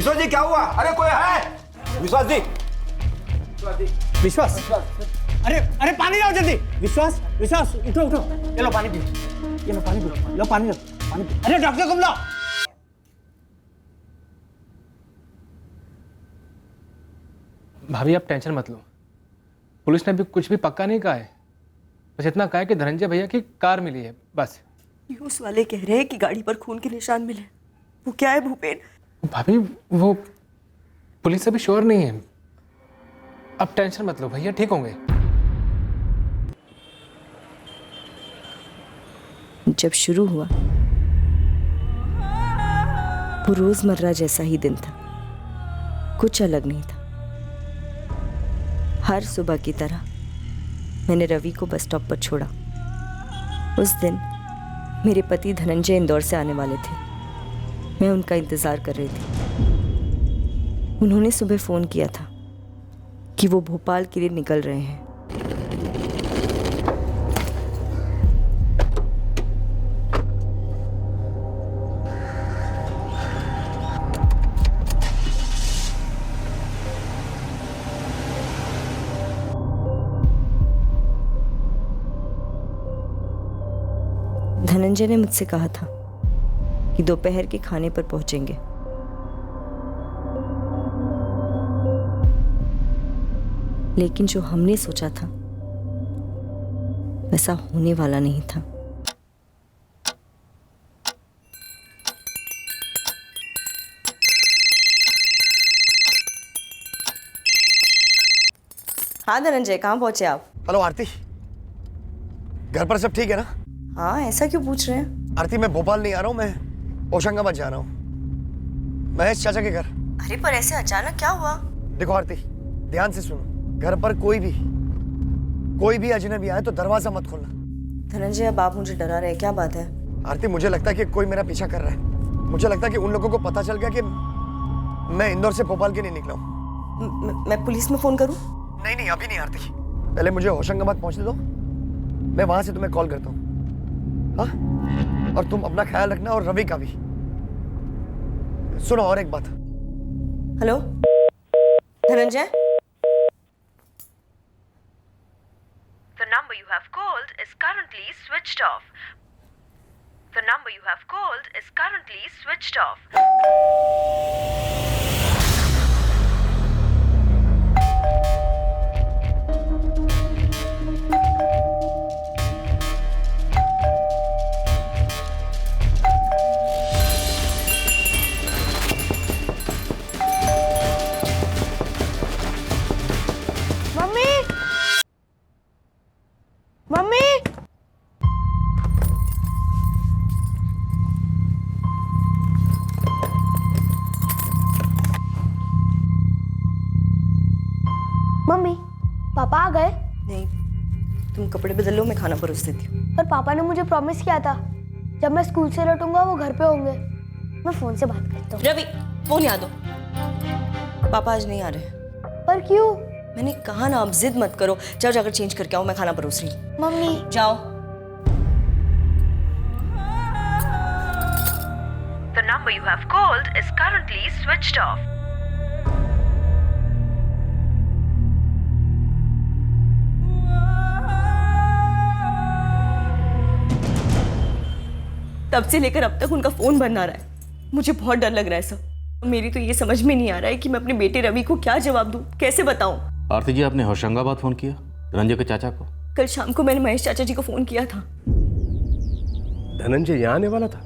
विश्वास जी क्या हुआ? अरे कोई है? विश्वास जी, विश्वास, अरे अरे पानी लाओ जल्दी। विश्वास, विश्वास उठो उठो, ये लो पानी पियो, ये लो पानी पियो, लो पानी लो, पानी पियो। अरे डॉक्टर को बुलाओ। भाभी आप टेंशन मत लो, पुलिस ने अभी कुछ भी पक्का नहीं कहा है, बस इतना कहा है कि धनंजय भैया की कार मिली है बस। न्यूज़ वाले कह रहे हैं कि गाड़ी पर खून के निशान मिले। वो क्या है भूपेन? भाभी वो पुलिस अभी श्योर नहीं है, अब टेंशन मत लो, भैया ठीक होंगे। जब शुरू हुआ वो रोजमर्रा जैसा ही दिन था, कुछ अलग नहीं था। हर सुबह की तरह मैंने रवि को बस स्टॉप पर छोड़ा। उस दिन मेरे पति धनंजय इंदौर से आने वाले थे। मैं उनका इंतजार कर रही थी। उन्होंने सुबह फोन किया था कि वो भोपाल के लिए निकल रहे हैं। धनंजय ने मुझसे कहा था कि दोपहर के खाने पर पहुंचेंगे। लेकिन जो हमने सोचा था वैसा होने वाला नहीं था। हाँ धनंजय, कहाँ पहुंचे आप? हेलो आरती, घर पर सब ठीक है ना? हाँ, ऐसा क्यों पूछ रहे हैं? आरती मैं भोपाल नहीं आ रहा हूँ, मैं होशंगाबाद जा रहा हूँ, महेश चाचा के घर। अरे पर ऐसे अचानक क्या हुआ? देखो आरती, ध्यान से सुनो, घर पर कोई भी अजनबी आए तो दरवाजा मत खोलना। धनंजय, अब आप मुझे डरा रहे हैं, क्या बात है? आरती मुझे लगता है कि कोई मेरा पीछा कर रहा है। मुझे लगता है कि उन लोगों को पता चल गया कि मैं इंदौर से भोपाल के लिए निकला हूँ। मैं पुलिस में फोन करूँ? नहीं अभी नहीं आरती, पहले मुझे होशंगाबाद पहुँचने दो, मैं वहां से तुम्हें कॉल करता हूँ। हाँ, और तुम अपना ख्याल रखना और रवि का भी। सुनो और एक बात। Hello Dhananjay, The number you have called is currently switched off. The number you have called is currently switched off. Mummy, mummy, mummy, पापा आ गए? नहीं, तुम कपड़े बदल लो, मैं खाना परोस देती हूँ। पर पापा ने मुझे प्रॉमिस किया था जब मैं स्कूल से लौटूंगा वो घर पे होंगे। मैं फोन से बात करता हूँ। रवि, फोन याद दो। पापा आज नहीं आ रहे। पर क्यों? मैंने कहा ना, अब जिद मत करो। जाओ जाकर चेंज करके आओ, मैं खाना परोस रही हूँ। मम्मी, जाओ। The number you have called is currently switched off. तब से लेकर अब तक उनका फोन बंद आ रहा है। मुझे बहुत डर लग रहा है सर। मेरी तो ये समझ में नहीं आ रहा है कि मैं अपने बेटे रवि को क्या जवाब दूं, कैसे बताऊं। आरती जी, आपने होशंगाबाद फोन किया धनंजय के चाचा को? कल शाम को मैंने महेश चाचा जी को फोन किया था। धनंजय यहाँ आने वाला था?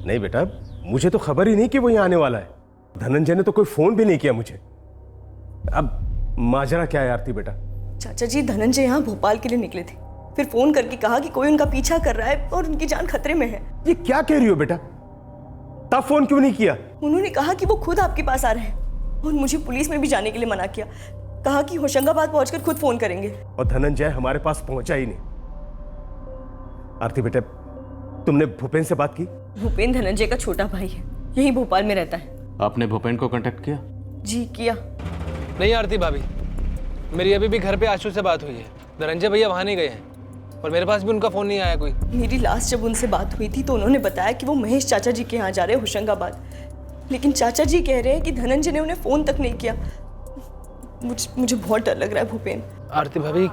नहीं बेटा, मुझे तो खबर ही नहीं कि वो यहाँ आने वाला है। धनंजय ने तो कोई फोन भी नहीं किया मुझे। अब माजरा क्या है आरती बेटा? चाचा जी, धनंजय यहाँ भोपाल के लिए निकले थे, फिर फोन करके कहा कि कोई उनका पीछा कर रहा है और उनकी जान खतरे में है। ये क्या कह रही हो बेटा? तब फोन क्यों नहीं किया? उन्होंने कहा कि वो खुद आपके पास आ रहे हैं और मुझे पुलिस में भी जाने के लिए मना किया। कहा कि होशंगाबाद पहुंचकर खुद फोन करेंगे। और धनंजय हमारे पास पहुंचा ही नहीं। आरती बेटा, तुमने भूपेन से बात की? भूपेन धनंजय का छोटा भाई है, यही भोपाल में रहता है। आपने भूपेन को कांटेक्ट किया? जी किया। नहीं आरती भाभी, मेरी अभी भी घर पे आशु से बात हुई है, धनंजय भैया वहाँ नहीं गए हैं और मेरे पास भी उनका फ़ोन नहीं आया कोई। मेरी लास्ट जब उनसे बात हुई थी तो उन्होंने बताया कि वो महेश चाचा जी के यहाँ जा रहे हैं होशंगाबाद। लेकिन चाचा जी कह रहे हैं कि धनंजय ने उन्हें फोन तक नहीं किया। मुझे बहुत डर लग रहा है भूपेन। आरती भाभी,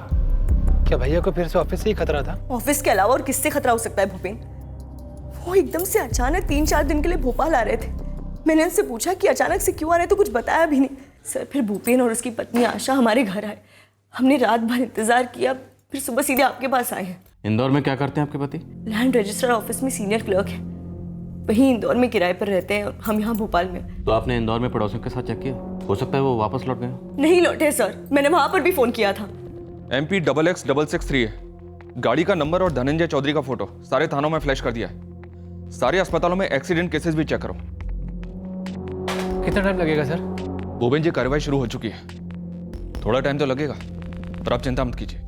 क्या भैया को फिर से ऑफिस से ही खतरा था? ऑफिस के अलावा और किससे खतरा हो सकता है भूपेन? वो एकदम से अचानक 3-4 दिन के लिए भोपाल आ रहे थे। मैंने उनसे पूछा कि अचानक से क्यों आ रहे, तो कुछ बताया भी नहीं। सर, फिर भूपेन और उसकी पत्नी आशा हमारे घर आए। हमने रात भर इंतजार किया, फिर सुबह सीधे आपके पास आए हैं। इंदौर में क्या करते हैं आपके पति? लैंड रजिस्ट्रार ऑफिस में सीनियर क्लर्क है। वहीं इंदौर में किराए पर रहते हैं, हम यहाँ भोपाल में। तो आपने इंदौर में पड़ोसियों के साथ चेक किया? हो सकता है वो वापस लौट गए। नहीं लौटे सर, मैंने वहां पर भी फोन किया था। MP XX663 है गाड़ी का नंबर और धनंजय चौधरी का फोटो सारे थानों में फ्लैश कर दिया है। सारे अस्पतालों में एक्सीडेंट केसेस भी चेक करो। कितना टाइम लगेगा सर? भूपेन जी, कार्रवाई शुरू हो चुकी है। थोड़ा टाइम तो लगेगा, पर आप चिंता मत कीजिए,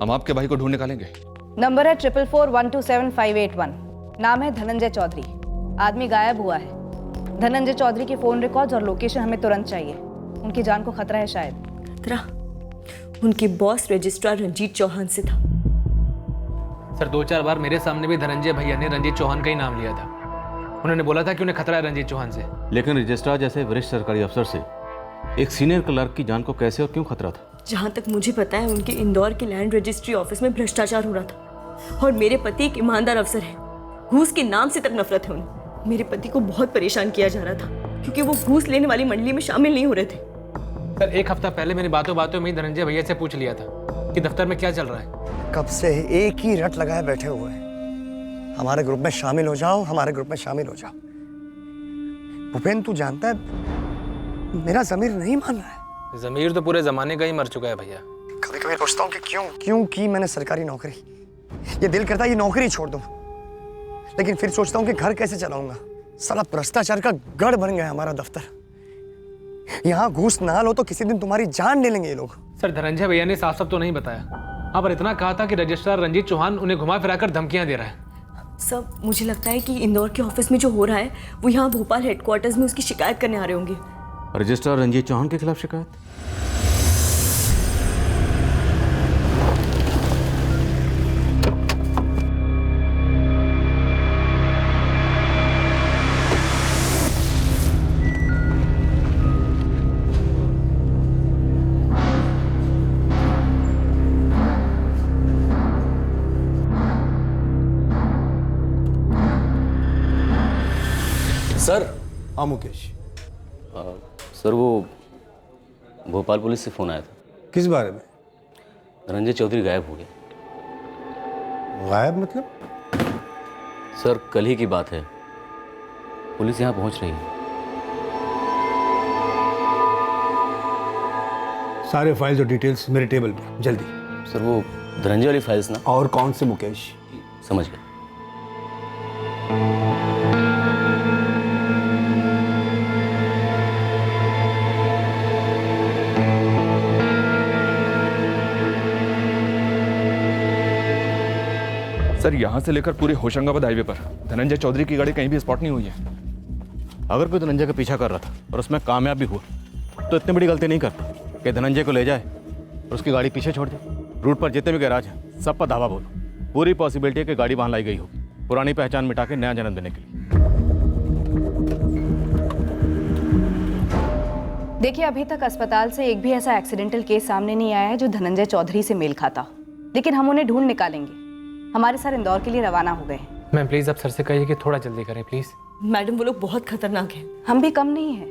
हम आपके भाई को ढूंढ निकालेंगे। नंबर है 4441277581। नाम है धनंजय चौधरी। आदमी गायब हुआ है। धनंजय चौधरी के फोन रिकॉर्ड्स और लोकेशन हमें तुरंत चाहिए। उनकी जान को खतरा है शायद। खतरा? उनके बॉस रजिस्ट्रार रंजीत चौहान से था। सर, 2-4 बार मेरे सामने भी धनंजय भैया ने रंजीत चौहान का ही नाम लिया था। उन्होंने बोला था कि उन्हें खतरा है रंजीत चौहान से। लेकिन रजिस्ट्रार जैसे वरिष्ठ सरकारी अफसर से एक सीनियर क्लर्क की जान को कैसे और क्यों खतरा था? जहां तक मुझे पता है, उनके इंदौर के लैंड रजिस्ट्री ऑफिस में भ्रष्टाचार हो रहा था और मेरे पति एक ईमानदार अफसर है। घूस के नाम से तक नफरत है उन्हें। मेरे पति को बहुत परेशान किया जा रहा था क्योंकि वो घूस लेने वाली मंडली में शामिल नहीं हो रहे थे। सर, 1 हफ्ता पहले मैंने बातों में ही धनंजय भैया से पूछ लिया था कि दफ्तर में क्या चल रहा है। कब से एक ही रट लगाए बैठे हुए हैं, हमारे ग्रुप में शामिल हो जाओ, हमारे ग्रुप में शामिल हो जाओ। भूपेन, तू जानता है मेरा ज़मीर नहीं मान रहा है। ज़मीर तो पूरे जमाने का ही मर चुका है भैया। कभी कभी सोचता हूँ कि क्यों की मैंने सरकारी नौकरी। ये दिल करता है ये नौकरी छोड़ दूं, लेकिन फिर सोचता हूँ कि घर कैसे चलाऊंगा। साला भ्रष्टाचार का गढ़ बन गया हमारा दफ्तर। यहाँ घूस ना लो तो किसी दिन तुम्हारी जान ले लेंगे ये लोग। सर, धनंजय भैया ने साफ तो नहीं बताया। हाँ, पर इतना कहा था कि रजिस्ट्रार रंजीत चौहान उन्हें घुमा फिराकर धमकियां दे रहा है। सब मुझे लगता है कि इंदौर के ऑफिस में जो हो रहा है वो यहाँ भोपाल हेडक्वार्टर्स में उसकी शिकायत करने आ रहे होंगे। रजिस्ट्रार रंजीत चौहान के खिलाफ शिकायत? सर। हाँ मुकेश। सर, वो भोपाल पुलिस से फ़ोन आया था। किस बारे में? धनंजय चौधरी गायब हो गए। गायब मतलब? सर, कल ही की बात है। पुलिस यहाँ पहुँच रही है। सारे फाइल्स और डिटेल्स मेरे टेबल पे, जल्दी। सर, वो धनंजय वाली फाइल्स ना? और कौन से मुकेश? समझ गए। सर, यहाँ से लेकर पूरे होशंगाबाद हाईवे पर धनंजय चौधरी की गाड़ी कहीं भी स्पॉट नहीं हुई है। अगर कोई धनंजय का पीछा कर रहा था और उसमें कामयाब भी हुआ तो इतनी बड़ी गलती नहीं करता कि धनंजय को ले जाए और उसकी गाड़ी पीछे छोड़ दे। रूट पर जितने भी गैराज हैं सब पर धावा बोलो। पूरी पॉसिबिलिटी है कि गाड़ी वहाँ लाई गई होगी, पुरानी पहचान मिटा के नया जन्म देने के लिए। देखिए, अभी तक अस्पताल से एक भी ऐसा एक्सीडेंटल केस सामने नहीं आया है जो धनंजय चौधरी से मेल खाता, लेकिन हम उन्हें ढूंढ निकालेंगे। हमारे सर इंदौर के लिए रवाना हो गए हैं। मैम, प्लीज़ आप सर से कहिए कि थोड़ा जल्दी करें प्लीज़। मैडम, वो लोग बहुत खतरनाक हैं। हम भी कम नहीं हैं।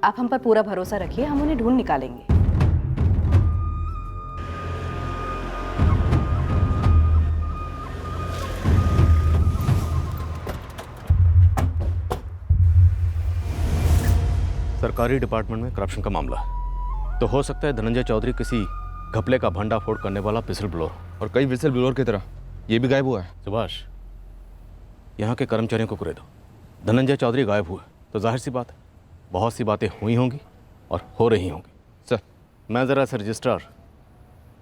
आप हम पर पूरा भरोसा रखिए, हम उन्हें ढूंढ निकालेंगे। सरकारी डिपार्टमेंट में करप्शन का मामला है, तो हो सकता है धनंजय चौधरी किसी घपले का भंडाफोड़ करने वाला विसल ब्लोअर, और कई विसल ब्लोअर की तरह ये भी गायब हुआ है। सुभाष, यहाँ के कर्मचारियों को कुरे दो। धनंजय चौधरी गायब हुआ तो जाहिर सी बात है बहुत सी बातें हुई होंगी और हो रही होंगी। सर, मैं ज़रा से रजिस्ट्रार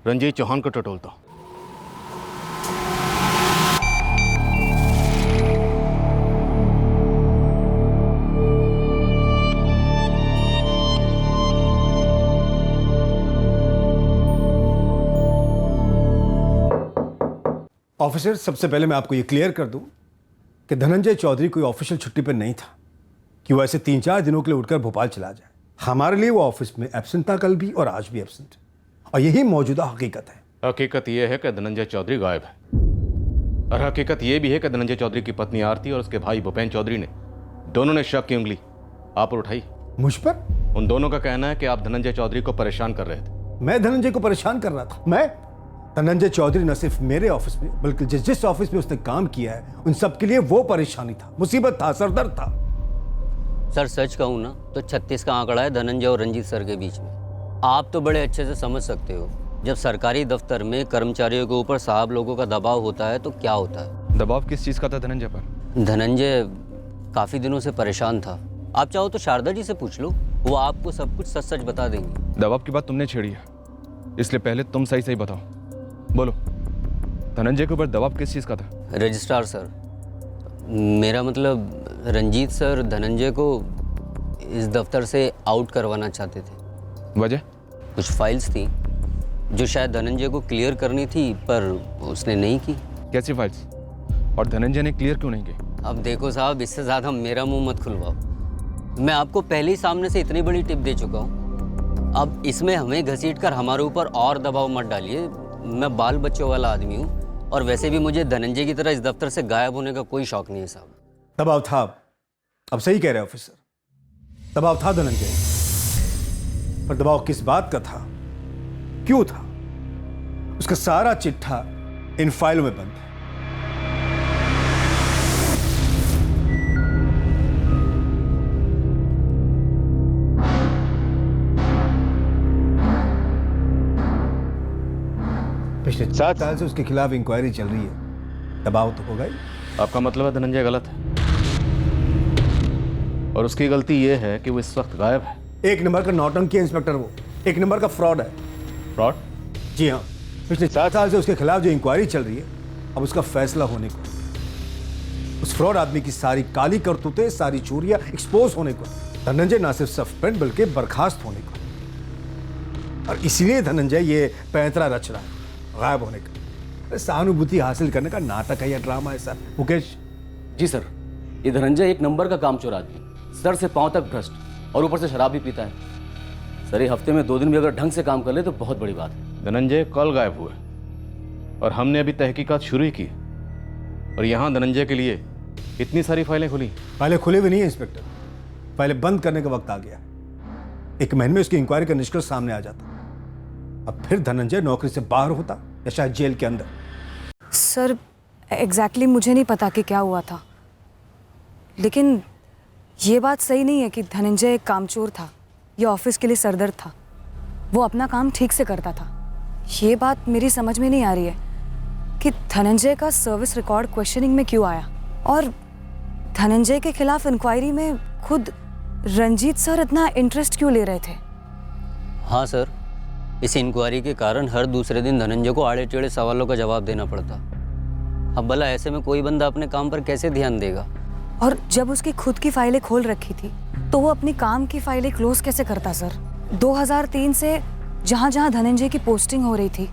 रंजीत चौहान को टटोलता हूँ। ऑफिसर, सबसे पहले मैं आपको ये क्लियर कर दूं कि धनंजय चौधरी कोई ऑफिशियल छुट्टी पर नहीं था। कि वो ऐसे 3-4 दिनों के लिए उठकर भोपाल चला जाए। हमारे लिए वो ऑफिस में एब्सेंट था कल भी और आज भी एब्सेंट, और यही मौजूदा हकीकत है। हकीकत यह है कि धनंजय चौधरी गायब है, और हकीकत यह भी है कि धनंजय चौधरी की पत्नी आरती और उसके भाई भूपेन चौधरी ने दोनों ने शक की उंगली आप पर उठाई। मुझ पर? उन दोनों का कहना है कि आप धनंजय चौधरी को परेशान कर रहे थे। मैं धनंजय को परेशान कर रहा था? मैं? धनंजय चौधरी न सिर्फ मेरे ऑफिस में बल्कि जिस जिस ऑफिस में उसने काम किया है उन सब के लिए वो परेशानी था, मुसीबत था, सरदर्द था। सर सच कहूँ ना तो 36 का आंकड़ा है धनंजय और रंजीत सर के बीच में। आप तो बड़े अच्छे से समझ सकते हो, जब सरकारी दफ्तर में कर्मचारियों के ऊपर साहब लोगों का दबाव होता है तो क्या होता है। दबाव किस चीज़ का था धनंजय पर? धनंजय काफ़ी दिनों से परेशान था। आप चाहो तो शारदा जी से पूछ लो, वो आपको सब कुछ सच सच बता देंगी। दबाव की बात तुमने छेड़ी है, इसलिए पहले तुम सही सही बताओ। बोलो, धनंजय के ऊपर दबाव किस चीज़ का था? रजिस्ट्रार सर, मेरा मतलब रंजीत सर धनंजय को इस दफ्तर से आउट करवाना चाहते थे। वजह? कुछ फाइल्स थी जो शायद धनंजय को क्लियर करनी थी पर उसने नहीं की। कैसी फाइल्स? और धनंजय ने क्लियर क्यों नहीं की? अब देखो साहब, इससे ज़्यादा मेरा मुंह मत खुलवाओ। मैं आपको पहले ही सामने से इतनी बड़ी टिप दे चुका हूँ, अब इसमें हमें घसीट कर हमारे ऊपर और दबाव मत डालिए। मैं बाल बच्चों वाला आदमी हूँ, और वैसे भी मुझे धनंजय की तरह इस दफ्तर से गायब होने का कोई शौक नहीं है साहब। दबाव था, अब सही कह रहे हैं ऑफिसर, दबाव था धनंजय, पर दबाव किस बात का था, क्यों था, उसका सारा चिट्ठा इन फाइलों में बंद है। पिछले 4 साल से उसके खिलाफ इंक्वायरी चल रही है, दबाव तो होगा ही। आपका मतलब है धनंजय गलत है, और उसकी गलती यह है कि वो इस वक्त गायब है। 1 नंबर का नौटंकी है इंस्पेक्टर, वो 1 नंबर का फ्रॉड है। फ्रॉड? जी हाँ, पिछले 4 साल से उसके खिलाफ जो इंक्वायरी चल रही है, अब उसका फैसला होने को, उस फ्रॉड आदमी की सारी काली करतूतें, सारी चोरियां एक्सपोज होने को, धनंजय ना सिर्फ सस्पेंड बल्कि बर्खास्त होने को, और इसलिए धनंजय ये पैंतरा रच रहा है गायब होने का। सहानुभूति हासिल करने का नाटक है या ड्रामा है सर। मुकेश जी सर, ये धनंजय 1 नंबर का कामचोर आदमी, सर से पांव तक भ्रष्ट, और ऊपर से शराब भी पीता है। सर ये हफ्ते में 2 दिन भी अगर ढंग से काम कर ले तो बहुत बड़ी बात है। धनंजय कल गायब हुए और हमने अभी तहकीकात शुरू ही की, और यहाँ धनंजय के लिए इतनी सारी फाइलें खुली। फाइलें खुली भी नहीं है इंस्पेक्टर, फाइलें बंद करने का वक्त आ गया। 1 महीने में उसकी इंक्वायरी का निष्कर्ष सामने आ जाता, अब फिर धनंजय नौकरी से बाहर होता या शायद जेल के अंदर। सर एग्जैक्टली मुझे नहीं पता कि क्या हुआ था, लेकिन ये बात सही नहीं है कि धनंजय एक कामचोर था या ऑफिस के लिए सरदर्द था। वो अपना काम ठीक से करता था। ये बात मेरी समझ में नहीं आ रही है कि धनंजय का सर्विस रिकॉर्ड क्वेश्चनिंग में क्यों आया, और धनंजय के खिलाफ इंक्वायरी में खुद रंजीत सर इतना इंटरेस्ट क्यों ले रहे थे। हाँ सर, इस इंक्वायरी के कारण हर दूसरे दिन धनंजय को आड़े टेढ़े सवालों का जवाब देना पड़ता। अब भला ऐसे में कोई बंदा अपने काम पर कैसे ध्यान देगा। और जब उसकी खुद की फाइलें खोल रखी थी तो वो अपनी काम की फाइलें क्लोज कैसे करता सर। 2003 से जहाँ जहाँ धनंजय की पोस्टिंग हो रही थी,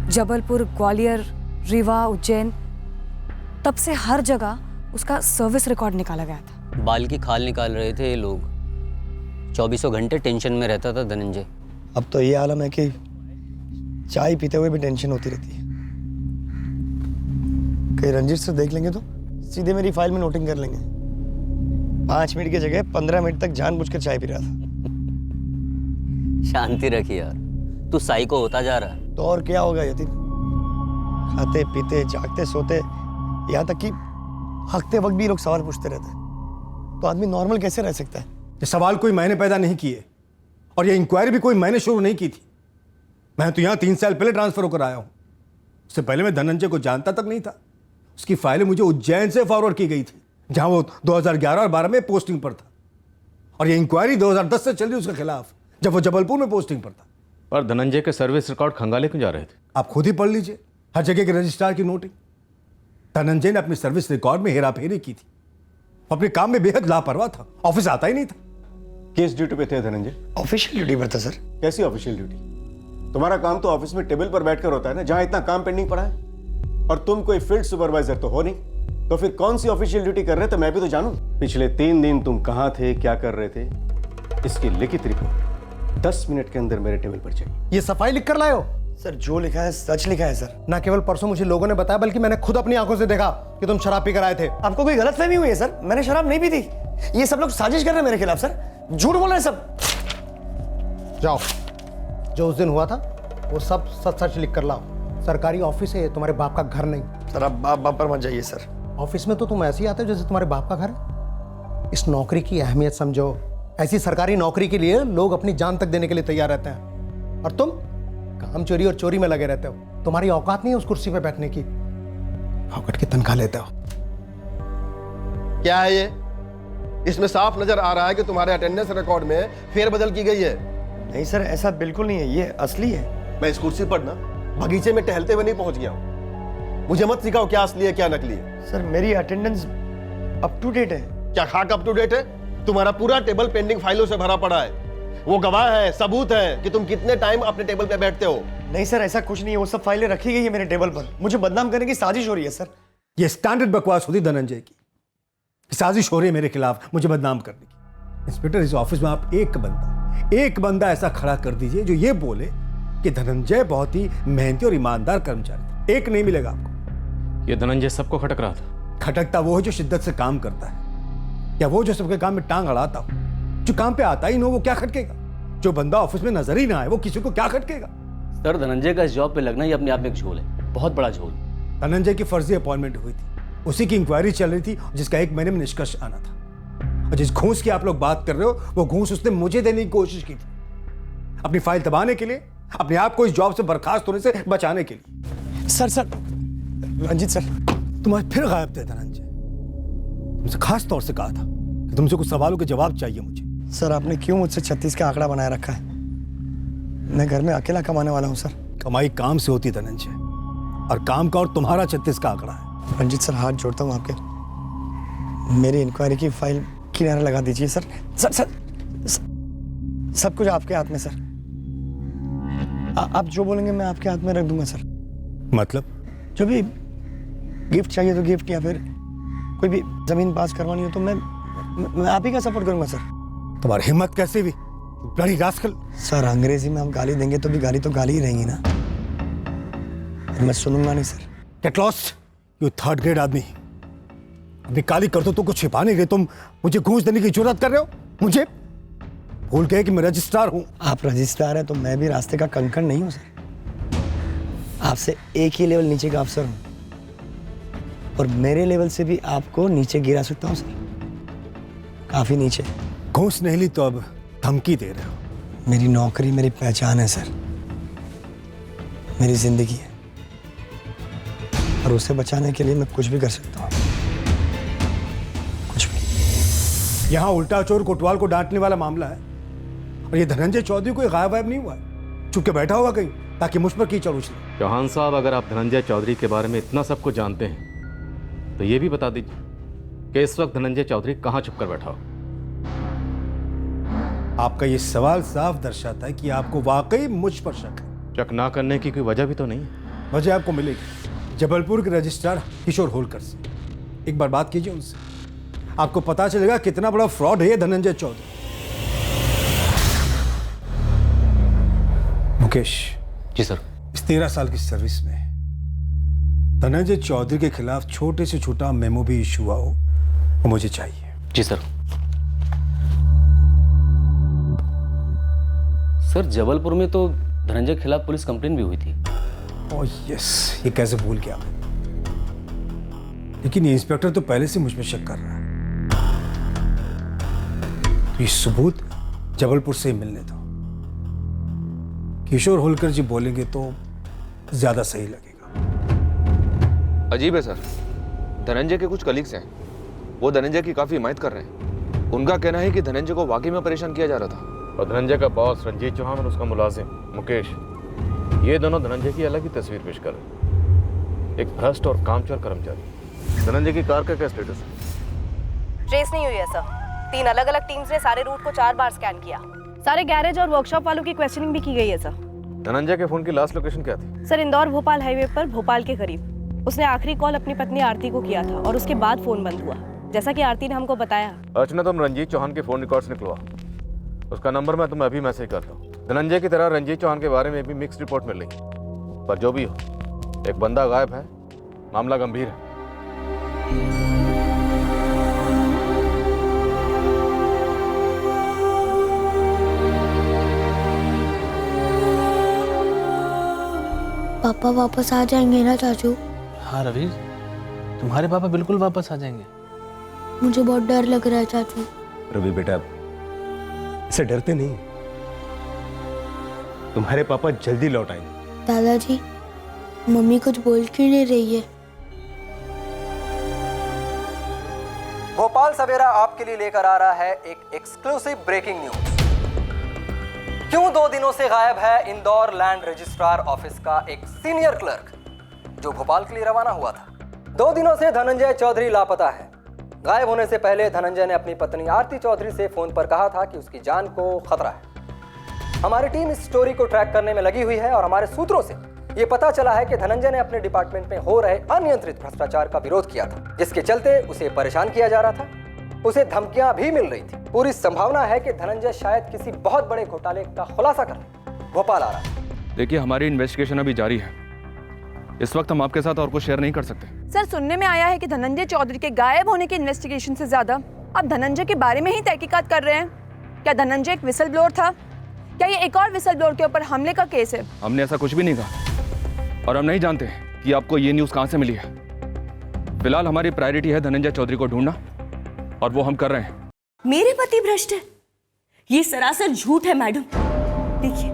जबलपुर, ग्वालियर, रीवा, उज्जैन, तब से हर जगह उसका सर्विस रिकॉर्ड निकाला गया था। बाल की खाल निकाल रहे थे ये लोग। 24 घंटे टेंशन में रहता था धनंजय। अब तो ये आलम है कि चाय पीते हुए भी टेंशन होती रहती है। कहीं रंजीत से देख लेंगे तो सीधे मेरी फाइल में नोटिंग कर लेंगे। 5 मिनट की जगह 15 मिनट तक जानबूझकर चाय पी रहा था। शांति रखिए यार, तू साइको होता जा रहा है। तो और क्या होगा यतीन, खाते पीते जागते सोते, यहाँ तक कि हकते वक्त भी लोग सवाल पूछते रहते हैं, तो आदमी नॉर्मल कैसे रह सकता है। ये सवाल कोई मैंने पैदा नहीं किए, और ये इंक्वायरी भी कोई मैंने शुरू नहीं की थी। मैं तो यहाँ 3 साल पहले ट्रांसफर होकर आया हूँ। उससे पहले मैं धनंजय को जानता तक नहीं था। उसकी फाइलें मुझे उज्जैन से फॉरवर्ड की गई थी, जहाँ वो 2011 और 12 में पोस्टिंग पर था, और ये इंक्वायरी 2010 से चल रही उसके खिलाफ, जब वो जबलपुर में पोस्टिंग पर था। पर धनंजय के सर्विस रिकॉर्ड खंगाले क्यों जा रहे थे? आप खुद ही पढ़ लीजिए, हर जगह के रजिस्ट्रार की नोटिंग। धनंजय ने अपनी सर्विस रिकॉर्ड में हेराफेरी की थी, अपने काम में बेहद लापरवाह था, ऑफिस आता ही नहीं था। किस ड्यूटी पे थे धनंजय? ऑफिशियल ड्यूटी पर था सर। कैसी ऑफिशियल ड्यूटी? तुम्हारा काम तो ऑफिस में टेबल पर बैठकर होता है ना, जहां इतना काम पेंडिंग पड़ा है, और तुम कोई फील्ड सुपरवाइजर तो हो नहीं। तो फिर कौन सी ऑफिशियल ड्यूटी कर रहे थे मैं भी तो जानूं। पिछले 3 दिन तुम कहां थे, क्या कर रहे थे, इसकी लिखित रिपोर्ट 10 मिनट के अंदर मेरे टेबल पर चाहिए। ये सफाई लिख कर लाए हो? सर जो लिखा है सच लिखा है सर। ना केवल परसों मुझे लोगों ने बताया बल्कि मैंने खुद अपनी आंखों से देखा कि तुम शराब पीकर आए थे। आपको कोई गलतफहमी हुई है सर, मैंने शराब नहीं पी थी। ये सब लोग साजिश कर रहे हैं मेरे खिलाफ सर, झूठ बोल रहे हैं सब। जाओ, जो उस दिन हुआ था वो सब सच सच लिख कर लाओ। सरकारी ऑफिस है, तुम्हारे बाप का घर नहीं। सर आप बाप पर मत जाइए सर। ऑफिस में तो तुम ऐसे ही आते हो जैसे तुम्हारे बाप का घर है। इस नौकरी की अहमियत समझो। ऐसी सरकारी नौकरी के लिए लोग अपनी जान तक देने के लिए तैयार रहते हैं, और तुम काम चोरी और चोरी में लगे रहते हो। तुम्हारी औकात नहीं है उस कुर्सी पे बैठने की, फौकट की तनख्वाह लेते हो। क्या है ये? इसमें साफ नजर आ रहा है कि तुम्हारे अटेंडेंस रिकॉर्ड में फेरबदल की गई है। नहीं सर, ऐसा बिल्कुल नहीं है, ये असली है। मैं इस कुर्सी पर ना बगीचे में टहलते हुए नहीं पहुंच गया हूं। मुझे मत सिखाओ क्या असली है क्या नकली है। सर मेरी अटेंडेंस अप टू डेट है। क्या खाक अप टू डेट है? तुम्हारा पूरा टेबल पेंडिंग फाइलों से भरा पड़ा है। वो गवाह है, सबूत है कि तुम कितने टाइम अपने टेबल पे बैठते हो। नहीं सर, ऐसा कुछ नहीं है, वो सब फाइलें रखी गई है मेरे टेबल पर। मुझे बदनाम करने की साजिश हो रही है सर। ये स्टैंडर्ड बकवास होती धनंजय की, साजिश हो रही है मेरे खिलाफ मुझे बदनाम करने की। इंस्पेक्टर, इस ऑफिस में आप एक बंदा ऐसा खड़ा कर दीजिए जो ये बोले कि धनंजय बहुत ही मेहनती और ईमानदार कर्मचारी था। एक नहीं मिलेगा आपको। ये धनंजय सबको खटक रहा था। खटकता वो है जो शिद्दत से काम करता है, या वो जो सबके काम में टांग अड़ाता हो। जो काम पे आता ही ना वो क्या खटकेगा? जो बंदा ऑफिस में नजर ही ना आए वो किसी को क्या खटकेगा? सर धनंजय का इस जॉब पे लगना ही अपने आप में एक झोल है, बहुत बड़ा झोल। धनंजय की फर्जी अपॉइंटमेंट हुई थी, उसी की इंक्वायरी चल रही थी जिसका 1 महीने में निष्कर्ष आना था। और जिस घूस की आप लोग बात कर रहे हो वो घूस उसने मुझे देने की कोशिश की थी, अपनी फाइल दबाने के लिए, अपने आप को इस जॉब से बर्खास्त होने से बचाने के लिए। सर रंजीत सर, तुम आज फिर गायब थे धनंजय। तुमसे खास तौर से कहा था कि तुमसे कुछ सवालों के जवाब चाहिए मुझे। सर आपने क्यों मुझसे 36 का आंकड़ा बनाए रखा है? मैं घर में अकेला कमाने वाला हूँ सर। कमाई काम से होती धनंजय, और काम का और तुम्हारा 36 का आंकड़ा है। रंजीत सर हाथ जोड़ता हूँ आपके, मेरी इंक्वायरी की फाइल किनारे लगा दीजिए सर। सब कुछ आपके हाथ में सर। आप जो बोलेंगे मैं आपके हाथ में रख दूंगा सर। मतलब? जो भी गिफ्ट चाहिए तो गिफ्ट, या फिर कोई भी जमीन पास करवानी हो तो मैं आप ही का सपोर्ट करूंगा सर। तुम्हारी हिम्मत कैसे भी, ब्लडी रास्कल। सर अंग्रेजी में आप गाली देंगे तो भी गाली तो गाली ही रहेंगी ना, मैं सुनूंगा नहीं sir. Get lost, you 3rd grade आदमी। अपनी काली करतूतों को छिपाने के लिए तुम मुझे घूस देने की जरूरत कर रहे हो। मुझे भूल गए कि मैं रजिस्ट्रार हूं। आप रजिस्ट्रार हैं तो मैं भी रास्ते का कंकड़ नहीं हूं सर। आपसे एक ही लेवल नीचे का अफसर हूं, और मेरे लेवल से भी आपको नीचे गिरा सकता हूं सर, काफी नीचे। घूस नहीं ली तो अब धमकी दे रहे हो। मेरी नौकरी मेरी पहचान है सर, मेरी जिंदगी है, और उसे बचाने के लिए मैं कुछ भी कर सकता हूँ, कुछ भी। यहाँ उल्टा चोर कोतवाल को डांटने वाला मामला है, और ये धनंजय चौधरी कोई गायब वायब नहीं हुआ है, चुप के बैठा होगा कहीं ताकि मुझ पर कीचड़ उछले। चौहान साहब, अगर आप धनंजय चौधरी के बारे में इतना सब कुछ जानते हैं तो ये भी बता दीजिए कि इस वक्त धनंजय चौधरी कहाँ छुप कर बैठा हो। आपका ये सवाल साफ दर्शाता है कि आपको वाकई मुझ पर शक है। शक ना करने की कोई वजह भी तो नहीं है। वजह आपको मिलेगी जबलपुर के रजिस्ट्रार किशोर होलकर से। एक बार बात कीजिए उनसे, आपको पता चलेगा कितना बड़ा फ्रॉड है ये धनंजय चौधरी। मुकेश। जी सर। इस 13 साल की सर्विस में धनंजय चौधरी के खिलाफ छोटे से छोटा मेमो भी इशू हुआ हो वो मुझे चाहिए। जी सर। सर जबलपुर में तो धनंजय के खिलाफ पुलिस कंप्लेन भी हुई थी। ओह यस, ये कैसे भूल गया मैं। लेकिन ये इंस्पेक्टर तो पहले से मुझ पर शक कर रहा है, तो ये सबूत जबलपुर से मिलने दो। किशोर होलकर जी बोलेंगे तो ज्यादा सही लगेगा। अजीब है सर, धनंजय के कुछ कलीग्स हैं, वो धनंजय की काफी हिमायत कर रहे हैं। उनका कहना है कि धनंजय को वाकई में परेशान किया जा रहा था, और धनंजय का बॉस रंजीत चौहान और उसका मुलाजिम मुकेश, ये दोनों धनंजय की अलग ही तस्वीर पेश कर रहे हैं। एक भ्रष्ट और कामचोर कर्मचारी। धनंजय की कार का क्या स्टेटस है? ट्रेस नहीं हुई है सर। 3 अलग अलग टीम्स ने सारे रूट को 4 बार स्कैन किया। सारे गैरेज और वर्कशॉप वालों की क्वेश्चनिंग भी की गई है सर। धनंजय के फोन की लास्ट लोकेशन क्या थी? सर इंदौर भोपाल हाईवे पर भोपाल के करीब। उसने आखिरी कॉल अपनी पत्नी आरती को किया था और उसके बाद फ़ोन बंद हुआ, जैसा कि आरती ने हमको बताया। अर्चना, तुम रंजीत चौहान के फ़ोन रिकॉर्ड्स निकलवा, उसका नंबर मैं तुम्हें अभी मैसेज करता हूँ। धनंजय की तरह रंजीत चौहान के बारे में भी मिक्स्ड रिपोर्ट मिल रही, पर जो भी हो, एक बंदा गायब है, मामला गंभीर है। पापा वापस आ जाएंगे ना चाचू? हाँ रवि, तुम्हारे पापा बिल्कुल वापस आ जाएंगे। मुझे बहुत डर लग रहा है चाचू। रवि बेटा, इसे डरते नहीं, तुम्हारे पापा जल्दी लौट आएंगे। दादाजी, मम्मी कुछ बोल क्यों नहीं रही है? भोपाल सवेरा आपके लिए लेकर आ रहा है एक एक्सक्लूसिव ब्रेकिंग न्यूज। क्यों 2 दिनों से गायब है इंदौर लैंड रजिस्ट्रार ऑफिस का एक सीनियर क्लर्क जो भोपाल के लिए रवाना हुआ था। 2 दिनों से धनंजय चौधरी लापता है। गायब होने से पहले धनंजय ने अपनी पत्नी आरती चौधरी से फोन पर कहा था कि उसकी जान को खतरा है। हमारी टीम इस स्टोरी को ट्रैक करने में लगी हुई है और हमारे सूत्रों से ये पता चला है कि धनंजय ने अपने डिपार्टमेंट में हो रहे अनियंत्रित भ्रष्टाचार का विरोध किया था, जिसके चलते उसे परेशान किया जा रहा था। उसे धमकियां भी मिल रही थी। पूरी संभावना है कि धनंजय शायद किसी बहुत बड़े घोटाले का खुलासा करने भोपाल आ रहा है। देखिए, हमारी इन्वेस्टिगेशन अभी जारी है। इस वक्त हम आपके साथ और कुछ शेयर नहीं कर सकते। सर, सुनने में आया है कि धनंजय चौधरी के गायब होने की इन्वेस्टिगेशन से ज्यादा आप धनंजय के बारे में ही तहकीकात कर रहे हैं। क्या धनंजय एक विसल ब्लोअर था? क्या ये एक और विसल ब्लोअर के ऊपर हमले का केस है? हमने ऐसा कुछ भी नहीं कहा और हम नहीं जानते कि आपको ये न्यूज़ कहाँ से मिली है। फिलहाल हमारी प्रायोरिटी है धनंजय चौधरी को ढूंढना और वो हम कर रहे हैं। मेरे पति भ्रष्ट है, ये सरासर झूठ है मैडम। देखिए,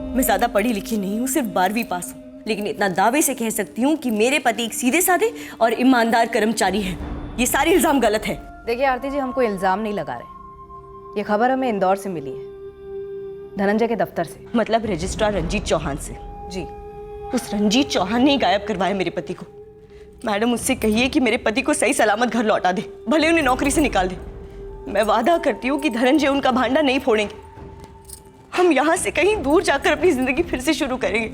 मैं ज्यादा पढ़ी लिखी नहीं हूँ, सिर्फ 12वीं पास हूँ, लेकिन इतना दावे से कह सकती हूँ कि मेरे पति एक सीधे साधे और ईमानदार कर्मचारी हैं। ये सारे इल्जाम गलत है। देखिए आरती जी, हमको इल्जाम नहीं लगा रहे। ये खबर हमें इंदौर से मिली है, धनंजय के दफ्तर से। मतलब रजिस्ट्रार रंजीत चौहान से? जी। उस रंजीत चौहान ने ही गायब करवाया मेरे पति को। मैडम, उससे कहिए कि मेरे पति को सही सलामत घर लौटा दे, भले उन्हें नौकरी से निकाल दे। मैं वादा करती हूँ कि धनंजय उनका भांडा नहीं फोड़ेंगे। हम यहाँ से कहीं दूर जाकर अपनी जिंदगी फिर से शुरू करेंगे।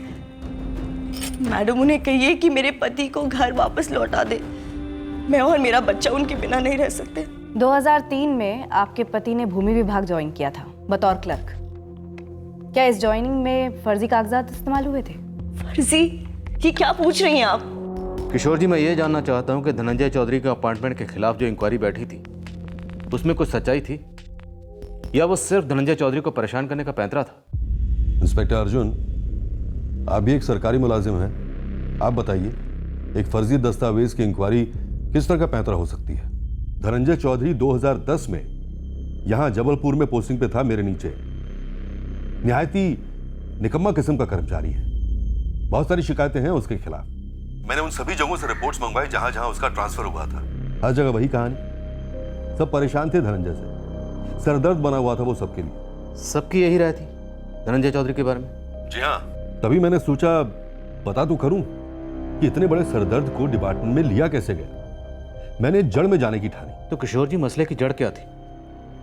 मैडम, उन्हें कहिए कि मेरे पति को घर वापस लौटा दे। मैं और मेरा बच्चा उनके बिना नहीं रह सकते। 2003 में आपके पति ने भूमि विभाग ज्वाइन किया था बतौर क्लर्क। क्या इस ज्वाइनिंग में फर्जी कागजात इस्तेमाल हुए थे? फर्जी? ये क्या पूछ रही हैं आप? किशोर जी, मैं ये जानना चाहता हूँ कि धनंजय चौधरी के अपार्टमेंट के खिलाफ जो इंक्वायरी बैठी थी उसमें कुछ सच्चाई थी या वो सिर्फ धनंजय चौधरी को परेशान करने का पैंतरा था? इंस्पेक्टर अर्जुन, आप भी एक सरकारी मुलाजिम हैं। आप बताइए, एक फर्जी दस्तावेज की इंक्वायरी किस तरह का पैंतरा हो सकती है? धनंजय चौधरी 2010 में यहां जबलपुर में पोस्टिंग पे था, मेरे नीचे। निहायत ही निकम्मा किस्म का कर्मचारी है। बहुत सारी शिकायतें हैं उसके खिलाफ। मैंने उन सभी जगहों से रिपोर्ट्स मंगवाई जहां जहां उसका ट्रांसफर हुआ था। हर जगह वही कहानी। सब परेशान थे धनंजय से, सरदर्द बना हुआ था वो सबके लिए। सबकी यही राय थी धनंजय चौधरी के बारे में? जी हाँ। तभी मैंने सोचा पता तो करूं कि इतने बड़े सरदर्द को डिपार्टमेंट में लिया कैसे गया। मैंने जड़ में जाने की ठानी। तो किशोर जी, मसले की जड़ क्या थी?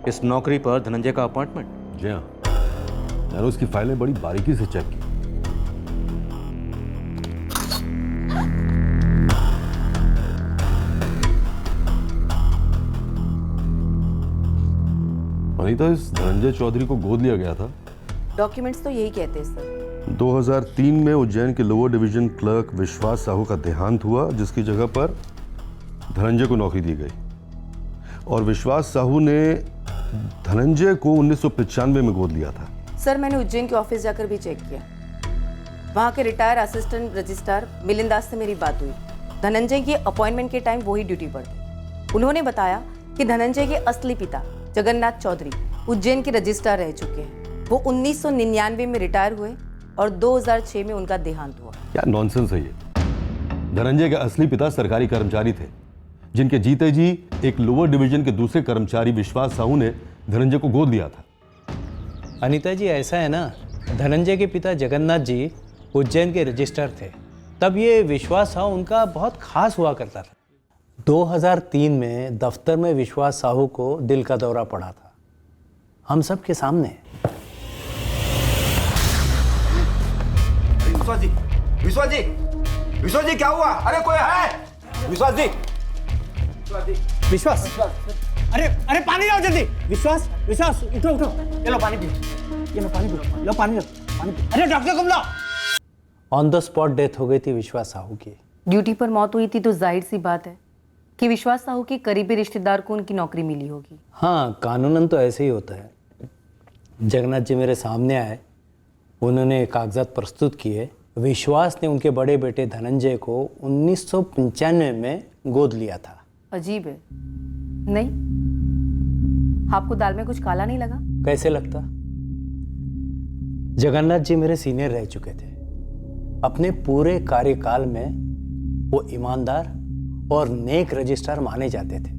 इस नौकरी पर धनंजय का अपार्टमेंट? जी हाँ, मैंने उसकी फाइलें बड़ी बारीकी से चेक की। अनीता, इस धनंजय चौधरी को गोद लिया गया था। डॉक्यूमेंट्स तो यही कहते हैं सर। 2003 में उज्जैन के लोअर डिवीजन क्लर्क विश्वास साहू का देहांत हुआ, जिसकी जगह पर धनंजय को नौकरी दी गई। और विश्वास साहू ने धनंजय को 1995 में गोद लिया था। सर, मैंने उज्जैन के ऑफिस जाकर भी चेक किया। वहाँ के रिटायर असिस्टेंट रजिस्ट्रार मिलिंद दास से मेरी बात हुई। धनंजय की अपॉइंटमेंट के टाइम वही ड्यूटी पर थे। उन्होंने बताया कि धनंजय के असली पिता जगन्नाथ चौधरी उज्जैन के रजिस्ट्रार रह चुके हैं। वो 1999 में रिटायर हुए और 2006 में उनका देहांत हुआ। क्या नॉनसेंस है ये? धनंजय के असली पिता सरकारी कर्मचारी थे, जिनके जीते जी एक लोअर डिवीजन के दूसरे कर्मचारी विश्वास साहू ने धनंजय को गोद लिया था। अनीता जी, ऐसा है ना, धनंजय के पिता जगन्नाथ जी उज्जैन के रजिस्ट्रार थे। तब ये विश्वास साहू उनका बहुत खास हुआ करता था। 2003 में दफ्तर में विश्वास साहू को दिल का दौरा पड़ा था, हम सब के सामने। विश्वास जी, विश्वास जी, विश्वास जी क्या हुआ? अरे कोई है? विश्वास जी, विश्वास, अरे अरे पानी लाओ जल्दी। विश्वास, विश्वास उठो उठो, ये लो पानी पियो, ये लो पानी पियो, लो पानी लो, पानी पियो। अरे डॉक्टर को बुलाओ। ऑन द स्पॉट डेथ हो गई थी विश्वास साहू की। ड्यूटी पर मौत हुई थी तो जाहिर सी बात है कि विश्वास साहू के करीबी रिश्तेदार को उनकी नौकरी मिली होगी। हाँ, कानूनन तो ऐसे ही होता है। जगन्नाथ जी मेरे सामने आए, उन्होंने कागजात प्रस्तुत किए। विश्वास ने उनके बड़े बेटे धनंजय को 1995 में गोद लिया था। अजीब है, नहीं? आपको दाल में कुछ काला नहीं लगा? कैसे लगता? जगन्नाथ जी मेरे सीनियर रह चुके थे। अपने पूरे कार्यकाल में वो ईमानदार और नेक रजिस्ट्रार माने जाते थे।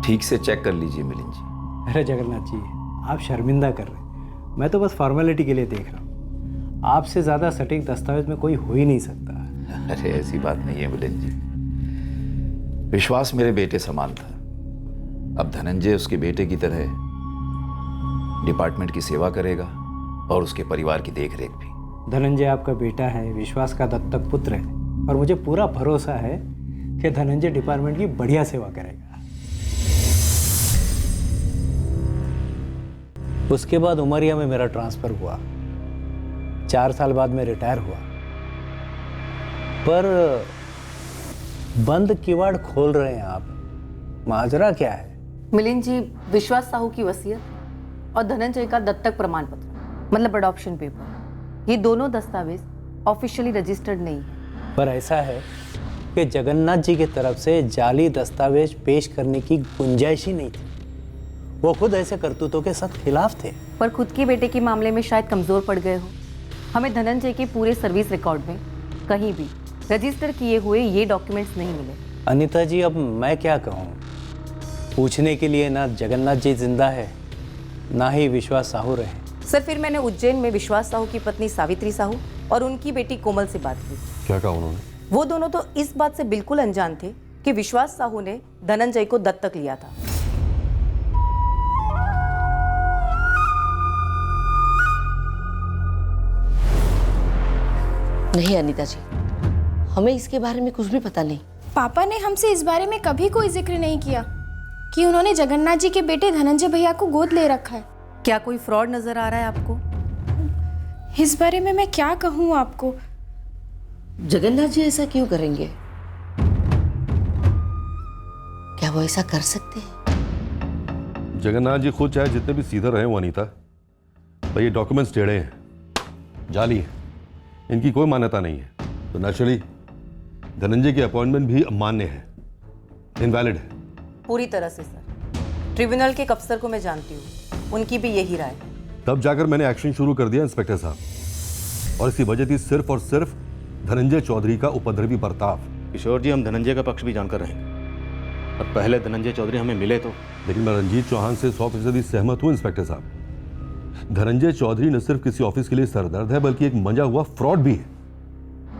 ठीक से चेक कर लीजिए मिलिंद जी। अरे जगन्नाथ जी, आप शर्मिंदा कर रहे हैं। मैं तो बस फॉर्मेलिटी के लिए देख रहा हूँ। आपसे ज़्यादा सटीक दस्तावेज में कोई हो ही नहीं सकता। अरे ऐसी बात नहीं है मिलिंद जी, विश्वास मेरे बेटे समान था। अब धनंजय उसके बेटे की तरह डिपार्टमेंट की सेवा करेगा और उसके परिवार की देखरेख भी। धनंजय आपका बेटा है, विश्वास का दत्तक पुत्र है, और मुझे पूरा भरोसा है कि धनंजय डिपार्टमेंट की बढ़िया सेवा करेगा। उसके बाद उमरिया में मेरा ट्रांसफ़र हुआ। 4 साल बाद मैं रिटायर हुआ, पर बंद किवाड़ खोल रहे हैं आप। माजरा क्या है? मिलिंद जी, विश्वास साहू की वसीयत और धनंजय का दत्तक प्रमाण पत्र, मतलब अडॉप्शन पेपर, ये दोनों दस्तावेज ऑफिशियली रजिस्टर्ड नहीं है। पर ऐसा है कि जगन्नाथ जी की तरफ से जाली दस्तावेज पेश करने की गुंजाइश ही नहीं थी। वो खुद ऐसे करतूतों के सख्त खिलाफ थे। पर खुद के बेटे के मामले में शायद कमजोर पड़ गए हो। हमें धनंजय के पूरे सर्विस रिकॉर्ड में कहीं भी रजिस्टर किए हुए ये डॉक्यूमेंट्स नहीं मिले। अनीता जी, अब मैं क्या कहूँ? पूछने के लिए ना जगन्नाथ जी जिंदा है, ना ही विश्वास साहू रहे। सर, फिर मैंने उज्जैन में विश्वास साहू की पत्नी सावित्री साहू और उनकी बेटी कोमल से बात की। क्या कहा उन्होंने? वो दोनों तो इस बात से बिल्कुल अनजान थे कि विश्वास साहू ने धनंजय को दत्तक लिया था। नहीं अनीता जी, हमें इसके बारे में कुछ भी पता नहीं। पापा ने हमसे इस बारे में कभी कोई जिक्र नहीं किया कि उन्होंने जगन्नाथ जी के बेटे धनंजय भैया को गोद ले रखा है। क्या कोई फ्रॉड नजर आ रहा है आपको? इस बारे में मैं क्या कहूँ आपको? जगन्नाथ जी ऐसा क्यों करेंगे? क्या वो ऐसा कर सकते हैं? जगन्नाथ जी खुद चाहे जितने भी सीधे रहे वो अनीता, पर ये डॉक्यूमेंट्स टेढ़े हैं, जाली हैं, इनकी कोई मान्यता नहीं है। तो नेचुरली धनंजय की अपॉइंटमेंट भी अमान्य है, इनवैलिड है। पूरी तरह से सर। ट्रिब्यूनल के अफसर को मैं जानती हूँ, उनकी भी यही राय है। तब जाकर मैंने एक्शन शुरू कर दिया इंस्पेक्टर साहब, और इसकी वजह थी सिर्फ और सिर्फ धनंजय चौधरी का उपद्रवी बर्ताव। किशोर जी, हम धनंजय का पक्ष भी जानकर रहेंगे, और पहले धनंजय चौधरी हमें मिले तो। लेकिन मैं रंजीत चौहान से 100% सहमत हूँ इंस्पेक्टर साहब। धनंजय चौधरी न सिर्फ किसी ऑफिस के लिए सरदर्द है, बल्कि एक मंजा हुआ फ्रॉड भी है।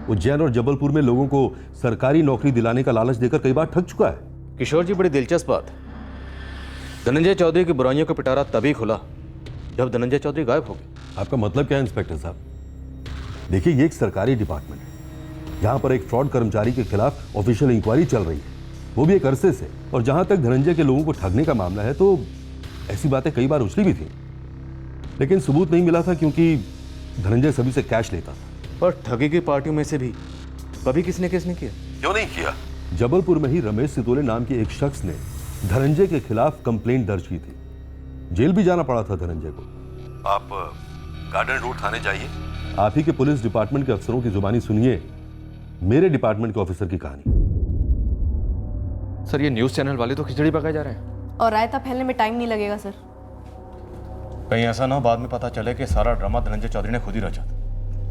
उज्जैन और जबलपुर में लोगों को सरकारी नौकरी दिलाने का लालच देकर कई बार ठग चुका है। किशोर जी, बड़ी दिलचस्प बात। धनंजय चौधरी की बुराइयों का पिटारा तभी खुला जब धनंजय चौधरी गायब हो गए। आपका मतलब क्या है इंस्पेक्टर साहब? देखिए, ये एक सरकारी डिपार्टमेंट है जहां पर एक फ्रॉड कर्मचारी के खिलाफ ऑफिशियल इंक्वायरी चल रही है, वो भी एक अरसे से। और जहां तक धनंजय के लोगों को ठगने का मामला है, तो ऐसी बातें कई बार उछली भी थी, लेकिन सबूत नहीं मिला था क्योंकि धनंजय सभी से कैश लेता था। पर ठगी की पार्टियों में से भी कभी किसने केस नहीं किया? क्यों नहीं किया? जबलपुर में ही रमेश सितोले नाम के एक शख्स ने धनंजय के खिलाफ कंप्लेंट दर्ज की थी। जेल भी जाना पड़ा था धनंजय को। आप गार्डन रोड थाने जाइए, आप ही के पुलिस डिपार्टमेंट के अफसरों की जुबानी सुनिए मेरे डिपार्टमेंट के ऑफिसर की कहानी। सर, ये न्यूज चैनल वाले तो खिचड़ी पकाए जा रहे हैं। और रायता फैलने में टाइम नहीं लगेगा सर। कहीं ऐसा ना हो बाद में पता चले कि सारा ड्रामा धनंजय चौधरी ने खुद ही रचा था,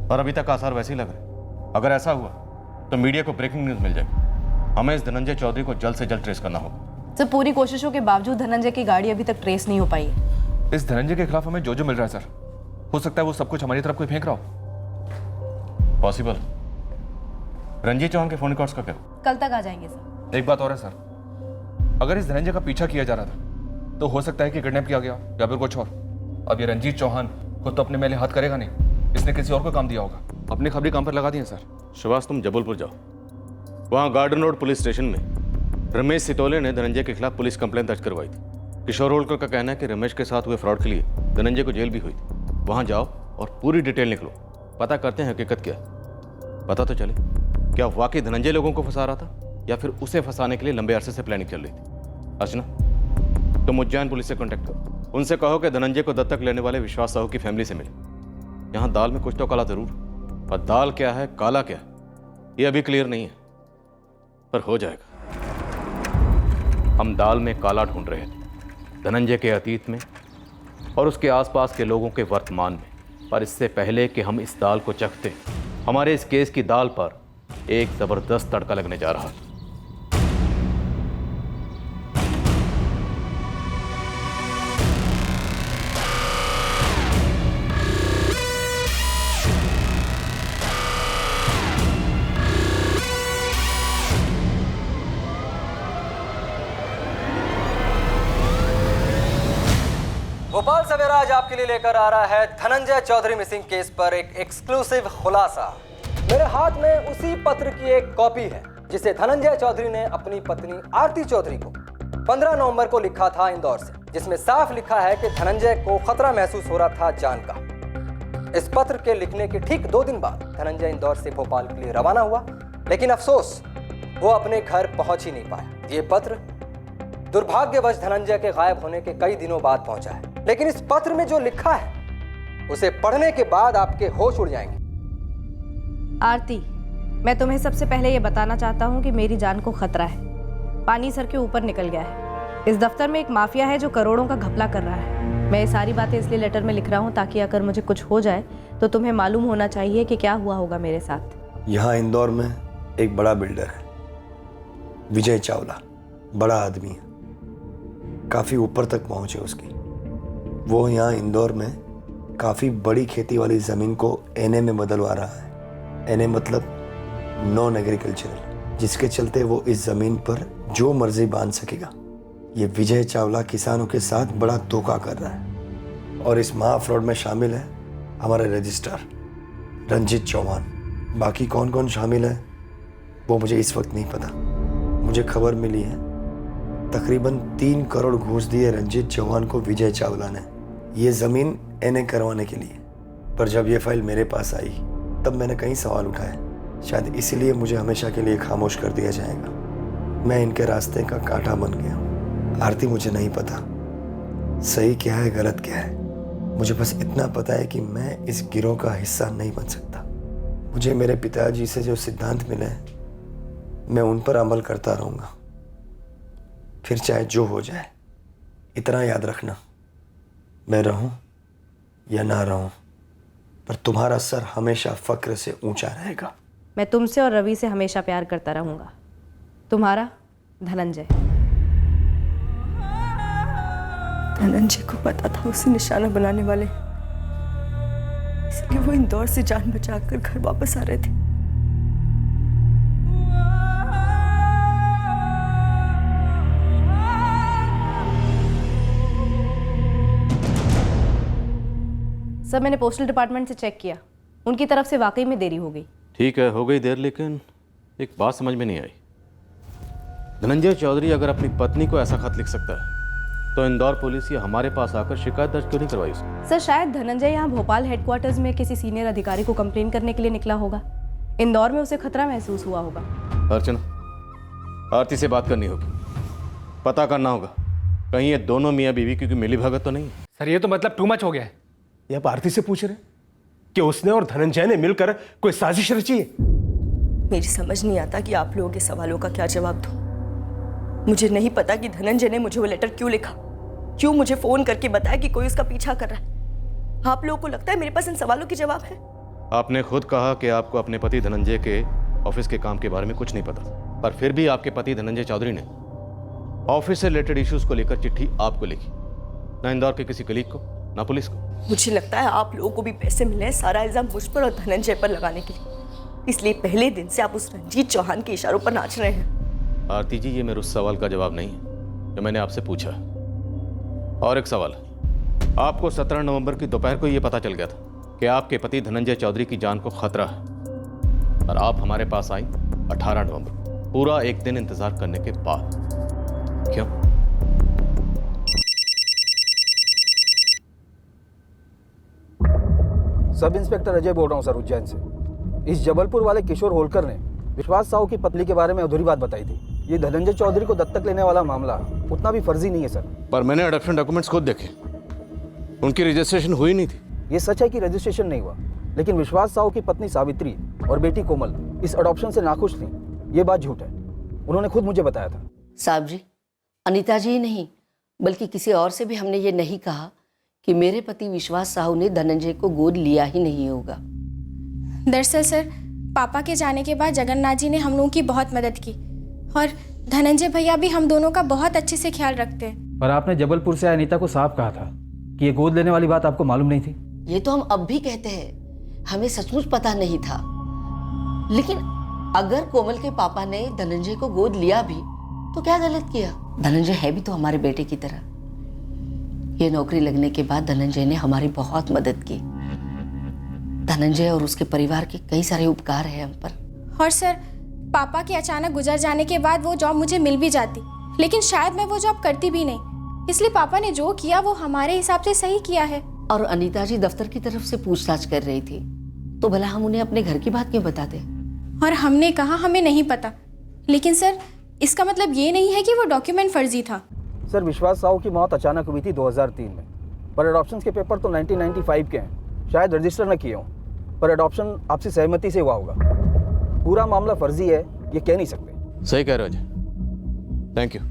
और अभी तक आसार वैसे ही लग रहे। अगर ऐसा हुआ तो मीडिया को ब्रेकिंग न्यूज मिल जाएगी। हमें इस धनंजय चौधरी को जल्द से जल्द ट्रेस करना होगा। सर, पूरी कोशिशों के बावजूद धनंजय की गाड़ी अभी तक ट्रेस नहीं हो पाई है। इस धनंजय के खिलाफ हमें जो मिल रहा है सर, हो सकता है वो सब कुछ हमारी तरफ कोई फेंक रहा हो। पॉसिबल। रंजीत चौहान के फोन रिकॉर्ड्स का क्या? कल तक आ जाएंगे सर। एक बात और है सर, अगर इस धनंजय का पीछा किया जा रहा था तो हो सकता है कि किडनैप किया गया या फिर कुछ और। अब ये रंजीत चौहान खुद तो अपने मेले हाथ करेगा नहीं, इसने किसी और को काम दिया होगा। अपने खबरी काम पर लगा दिए सर। सुभाष, तुम जबलपुर जाओ। वहाँ गार्डन रोड पुलिस स्टेशन में रमेश सितोले ने धनंजय के खिलाफ पुलिस कंप्लेंट दर्ज करवाई थी। किशोर होलकर का कहना है कि रमेश के साथ हुए फ्रॉड के लिए धनंजय को जेल भी हुई थी। वहाँ जाओ और पूरी डिटेल निकलो, पता करते हैं हकीकत क्या है। पता तो चले क्या वाकई धनंजय लोगों को फंसा रहा था या फिर उसे फंसाने के लिए लंबे अरसे से प्लानिंग चल रही थी। अर्चना, तुम उज्जैन पुलिस से कॉन्टैक्ट करो, उनसे कहो कि धनंजय को दत्तक लेने वाले विश्वास साहू की फैमिली से मिले। यहाँ दाल में कुछ तो काला जरूर, पर दाल क्या है काला क्या है ये अभी क्लियर नहीं है, पर हो जाएगा। हम दाल में काला ढूंढ रहे थे, धनंजय के अतीत में और उसके आसपास के लोगों के वर्तमान में। पर इससे पहले कि हम इस दाल को चखते, हमारे इस केस की दाल पर एक जबरदस्त तड़का लगने जा रहा है। भोपाल सवेरा आज आपके लिए लेकर आ रहा है धनंजय चौधरी मिसिंग केस पर एक एक्सक्लूसिव खुलासा। मेरे हाथ में उसी पत्र की एक कॉपी है जिसे धनंजय चौधरी ने अपनी पत्नी आरती चौधरी को 15 नवंबर को लिखा था इंदौर से, जिसमें साफ लिखा है कि धनंजय को खतरा महसूस हो रहा था जान का। इस पत्र के लिखने के ठीक 2 दिन बाद धनंजय इंदौर से भोपाल के लिए रवाना हुआ, लेकिन अफसोस वो अपने घर पहुंच ही नहीं पाया। ये पत्र दुर्भाग्यवश धनंजय के गायब होने के कई दिनों बाद पहुंचा है, लेकिन इस पत्र में जो लिखा है उसे पढ़ने के बाद आपके होश उड़ जाएंगे। आरती, मैं तुम्हें सबसे पहले ये बताना चाहता हूँ कि मेरी जान को खतरा है। पानी सर के ऊपर निकल गया है। इस दफ्तर में एक माफिया है जो करोड़ों का घपला कर रहा है। मैं ये सारी बातें इसलिए लेटर में लिख रहा हूँ ताकि अगर मुझे कुछ हो जाए तो तुम्हें मालूम होना चाहिए कि क्या हुआ होगा मेरे साथ। यहाँ इंदौर में एक बड़ा बिल्डर है, विजय चावला। बड़ा आदमी है, काफ़ी ऊपर तक पहुँचे उसकी। वो यहाँ इंदौर में काफ़ी बड़ी खेती वाली ज़मीन को एनए में बदलवा रहा है। एनए मतलब नॉन एग्रीकल्चरल, जिसके चलते वो इस ज़मीन पर जो मर्जी बांध सकेगा। ये विजय चावला किसानों के साथ बड़ा धोखा कर रहा है और इस महा फ्रॉड में शामिल है हमारे रजिस्ट्रार रंजीत चौहान। बाकी कौन कौन शामिल है वो मुझे इस वक्त नहीं पता। मुझे खबर मिली है तकरीबन 3 करोड़ घूस दिए रंजीत चौहान को विजय चावला ने ये ज़मीन एनए करवाने के लिए। पर जब ये फाइल मेरे पास आई तब मैंने कई सवाल उठाए। शायद इसीलिए मुझे हमेशा के लिए खामोश कर दिया जाएगा। मैं इनके रास्ते का कांटा बन गया हूँ। आरती, मुझे नहीं पता सही क्या है गलत क्या है। मुझे बस इतना पता है कि मैं इस गिरोह का हिस्सा नहीं बन सकता। मुझे मेरे पिताजी से जो सिद्धांत मिले मैं उन पर अमल करता रहूँगा, फिर चाहे जो हो जाए। इतना याद रखना, मैं रहूं या ना रहूं, पर तुम्हारा सर हमेशा फक्र से ऊंचा रहेगा। मैं तुमसे और रवि से हमेशा प्यार करता रहूंगा। तुम्हारा धनंजय। धनंजय को पता था उसे निशाना बनाने वाले, इसलिए वो इंदौर से जान बचाकर घर वापस आ रहे थे। सर, मैंने पोस्टल डिपार्टमेंट से चेक किया, उनकी तरफ से वाकई में देरी हो गई। ठीक है, हो गई देर, लेकिन एक बात समझ में नहीं आई। धनंजय चौधरी अगर अपनी पत्नी को ऐसा खत लिख सकता है तो इंदौर पुलिस ये हमारे पास आकर शिकायत दर्ज क्यों नहीं करवाई उसने? सर, शायद धनंजय यहाँ भोपाल हेडक्वार्टर्स में किसी सीनियर अधिकारी को कंप्लेन करने के लिए निकला होगा। इंदौर में उसे खतरा महसूस हुआ होगा। अर्चना, आरती से बात करनी होगी, पता करना होगा कहीं ये दोनों मियाँ बीवी की मिली भगत तो नहीं। सर, ये तो मतलब टू मच हो गया है। ये आप आरती से पूछ रहे कि उसने और धनंजय ने मिलकर कोई साजिश रची है? मेरी समझ नहीं आता कि आप लोगों के सवालों का क्या जवाब दूं। मुझे नहीं पता कि धनंजय ने मुझे वो लेटर क्यों लिखा, क्यों मुझे फोन करके बताया कि कोई उसका पीछा कर रहा है। आप लोगों को लगता है मेरे पास इन सवालों के जवाब है? आपने खुद कहा कि आपको अपने पति धनंजय के ऑफिस के काम के बारे में कुछ नहीं पता, पर फिर भी आपके पति धनंजय चौधरी ने ऑफिस से रिलेटेड इश्यूज को लेकर चिट्ठी आपको लिखी, ना इंदौर के किसी कलीग को, ना पुलिस को। मुझे लगता है आप लोगों को भी पैसे मिले हैं सारा इल्जाम मुझ पर और धनंजय पर लगाने के लिए, इसलिए पहले दिन से आप उस रंजीत चौहान के इशारों पर नाच रहे हैं। आरती जी, ये मेरे उस सवाल का जवाब नहीं है जो मैंने आपसे पूछा। और एक सवाल, आपको 17 नवंबर की दोपहर को यह पता चल गया था कि आपके पति धनंजय चौधरी की जान को खतरा है, और आप हमारे पास आई 18 नवंबर, पूरा एक दिन इंतजार करने के बाद। क्यों? सब इंस्पेक्टर अजय बोल रहा हूँ सर, उज्जैन से। इस जबलपुर वाले किशोर होलकर ने विश्वास साहू की पत्नी के बारे में अधूरी बात बताई थी। ये धनंजय चौधरी को दत्तक लेने वाला मामला उतना भी फर्जी नहीं है सर। पर मैंने अडॉप्शन डॉक्यूमेंट्स खुद देखे, उनकी रजिस्ट्रेशन हुई नहीं थी। ये सच है कि रजिस्ट्रेशन नहीं हुआ, लेकिन विश्वास साहू की पत्नी सावित्री और बेटी कोमल इस अडॉप्शन से नाखुश थी। ये बात झूठ है, उन्होंने खुद मुझे बताया था। साहब जी, अनीता जी ही नहीं बल्कि किसी और से भी हमने ये नहीं कहा कि मेरे पति विश्वास साहू ने धनंजय को गोद लिया ही नहीं होगा। दरअसल सर, पापा के जाने के बाद जगन्नाथ जी ने हम लोगों की बहुत मदद की, और धनंजय भैया भी हम दोनों का बहुत अच्छे से ख्याल रखते हैं। पर आपने जबलपुर से अनीता को साफ कहा था कि ये गोद लेने वाली बात आपको मालूम नहीं थी। ये तो हम अब भी कहते हैं, हमें सचमुच पता नहीं था। लेकिन अगर कोमल के पापा ने धनंजय को गोद लिया भी तो क्या गलत किया? धनंजय है भी तो हमारे बेटे की तरह। ये नौकरी लगने के बाद धनंजय ने हमारी बहुत मदद की। धनंजय और उसके परिवार के कई सारे उपकार हैं हम पर। और सर, पापा के अचानक गुजर जाने के बाद वो जॉब मुझे मिल भी जाती, लेकिन शायद मैं वो जॉब करती भी नहीं। इसलिए पापा ने जो किया वो हमारे हिसाब से सही किया है। और अनीता जी दफ्तर की तरफ से पूछताछ कर रही थी, तो भला हम उन्हें अपने घर की बात क्यों बताते? और हमने कहा हमें नहीं पता, लेकिन सर इसका मतलब ये नहीं है कि वो डॉक्यूमेंट फर्जी था। सर, विश्वास साहू की मौत अचानक हुई थी 2003 में, पर अडॉप्शन के पेपर तो 1995 के हैं। शायद रजिस्टर न किए हों, पर अडॉप्शन आपसी सहमति से हुआ होगा। पूरा मामला फर्जी है ये कह नहीं सकते। सही कह रहे हो अजय, थैंक यू।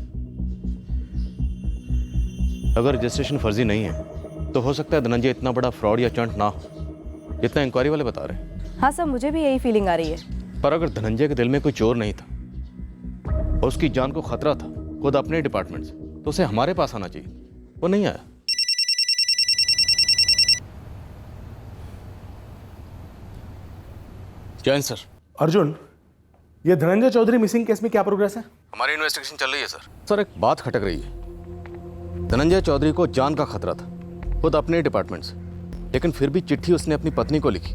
अगर रजिस्ट्रेशन फर्जी नहीं है तो हो सकता है धनंजय इतना बड़ा फ्रॉड या चंट ना हो जितना इंक्वायरी वाले बता रहे हैं। हाँ सर, मुझे भी यही फीलिंग आ रही है। पर अगर धनंजय के दिल में कोई चोर नहीं था और उसकी जान को खतरा था खुद अपने डिपार्टमेंट से, तो उसे हमारे पास आना चाहिए। वो नहीं आया। जैन सर। अर्जुन, ये धनंजय चौधरी मिसिंग केस में क्या प्रोग्रेस है? हमारी इन्वेस्टिगेशन चल रही है सर। सर, एक बात खटक रही है। धनंजय चौधरी को जान का खतरा था खुद अपने डिपार्टमेंट से, लेकिन फिर भी चिट्ठी उसने अपनी पत्नी को लिखी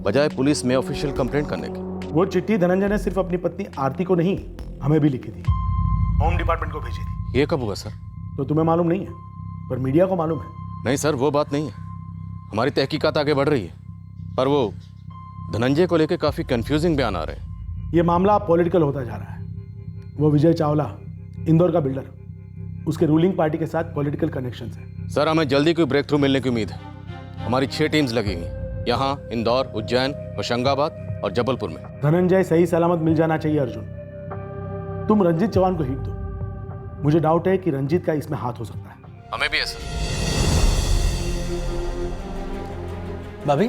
बजाय पुलिस में ऑफिशियल कंप्लेंट करने की। वो चिट्ठी धनंजय ने सिर्फ अपनी पत्नी आरती को नहीं, हमें भी लिखी थी, होम डिपार्टमेंट को भेजी थी। ये कब हुआ सर? तो तुम्हें मालूम नहीं है, पर मीडिया को मालूम है। नहीं सर, वो बात नहीं है। हमारी तहकीकात आगे बढ़ रही है, पर वो धनंजय को लेकर काफी कंफ्यूजिंग बयान आ रहे हैं। ये मामला पॉलिटिकल होता जा रहा है। वो विजय चावला, इंदौर का बिल्डर, उसके रूलिंग पार्टी के साथ पॉलिटिकल कनेक्शंस हैं। सर, हमें जल्दी कोई ब्रेक थ्रू मिलने की उम्मीद है। हमारी 6 टीम्स लगी हुई हैं, यहाँ, इंदौर, उज्जैन, होशंगाबाद और जबलपुर में। धनंजय सही सलामत मिल जाना चाहिए अर्जुन। तुम रंजीत चौहान को हिट दो। मुझे डाउट है कि रंजीत का इसमें हाथ हो सकता है। हमें भी है सर। भाभी,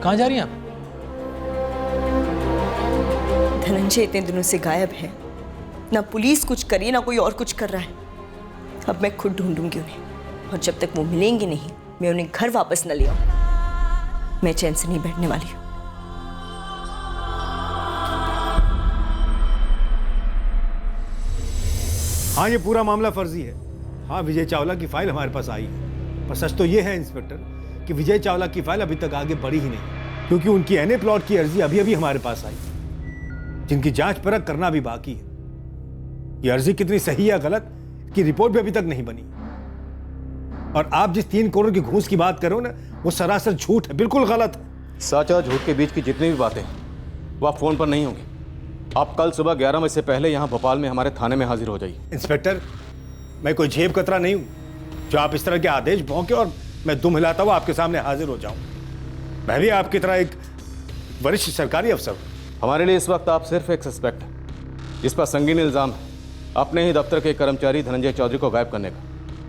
कहाँ जा रही हैं आप? धनंजय इतने दिनों से गायब है, ना पुलिस कुछ करी ना कोई और कुछ कर रहा है। अब मैं खुद ढूंढूंगी उन्हें, और जब तक वो मिलेंगे नहीं मैं उन्हें घर वापस न ले आऊं। मैं चैन से नहीं बैठने वाली हूं। हाँ, ये पूरा मामला फर्जी है। हाँ, विजय चावला की फाइल हमारे पास आई है, पर सच तो ये है इंस्पेक्टर कि विजय चावला की फाइल अभी तक आगे बढ़ी ही नहीं, क्योंकि उनकी एनए प्लॉट की अर्जी अभी अभी हमारे पास आई, जिनकी जांच परख करना भी बाकी है। ये अर्जी कितनी सही या गलत की रिपोर्ट भी अभी तक नहीं बनी। और आप जिस 3 करोड़ की घूस की बात करो ना, वो सरासर झूठ है, बिल्कुल गलत है। सच और झूठ के बीच की जितनी भी बातें वो आप फोन पर नहीं होंगी। आप कल सुबह 11 बजे से पहले यहाँ भोपाल में हमारे थाने में हाजिर हो जाइए। इंस्पेक्टर, मैं कोई जेब कतरा नहीं हूँ जो आप इस तरह के आदेश भौंके और मैं दुम हिलाता हुआ आपके सामने हाजिर हो जाऊं। मैं भी आपकी तरह एक वरिष्ठ सरकारी अफसर हूं। हमारे लिए इस वक्त आप सिर्फ एक सस्पेक्ट हैं जिस पर संगीन इल्जाम है अपने ही दफ्तर के कर्मचारी धनंजय चौधरी को गायब करने का,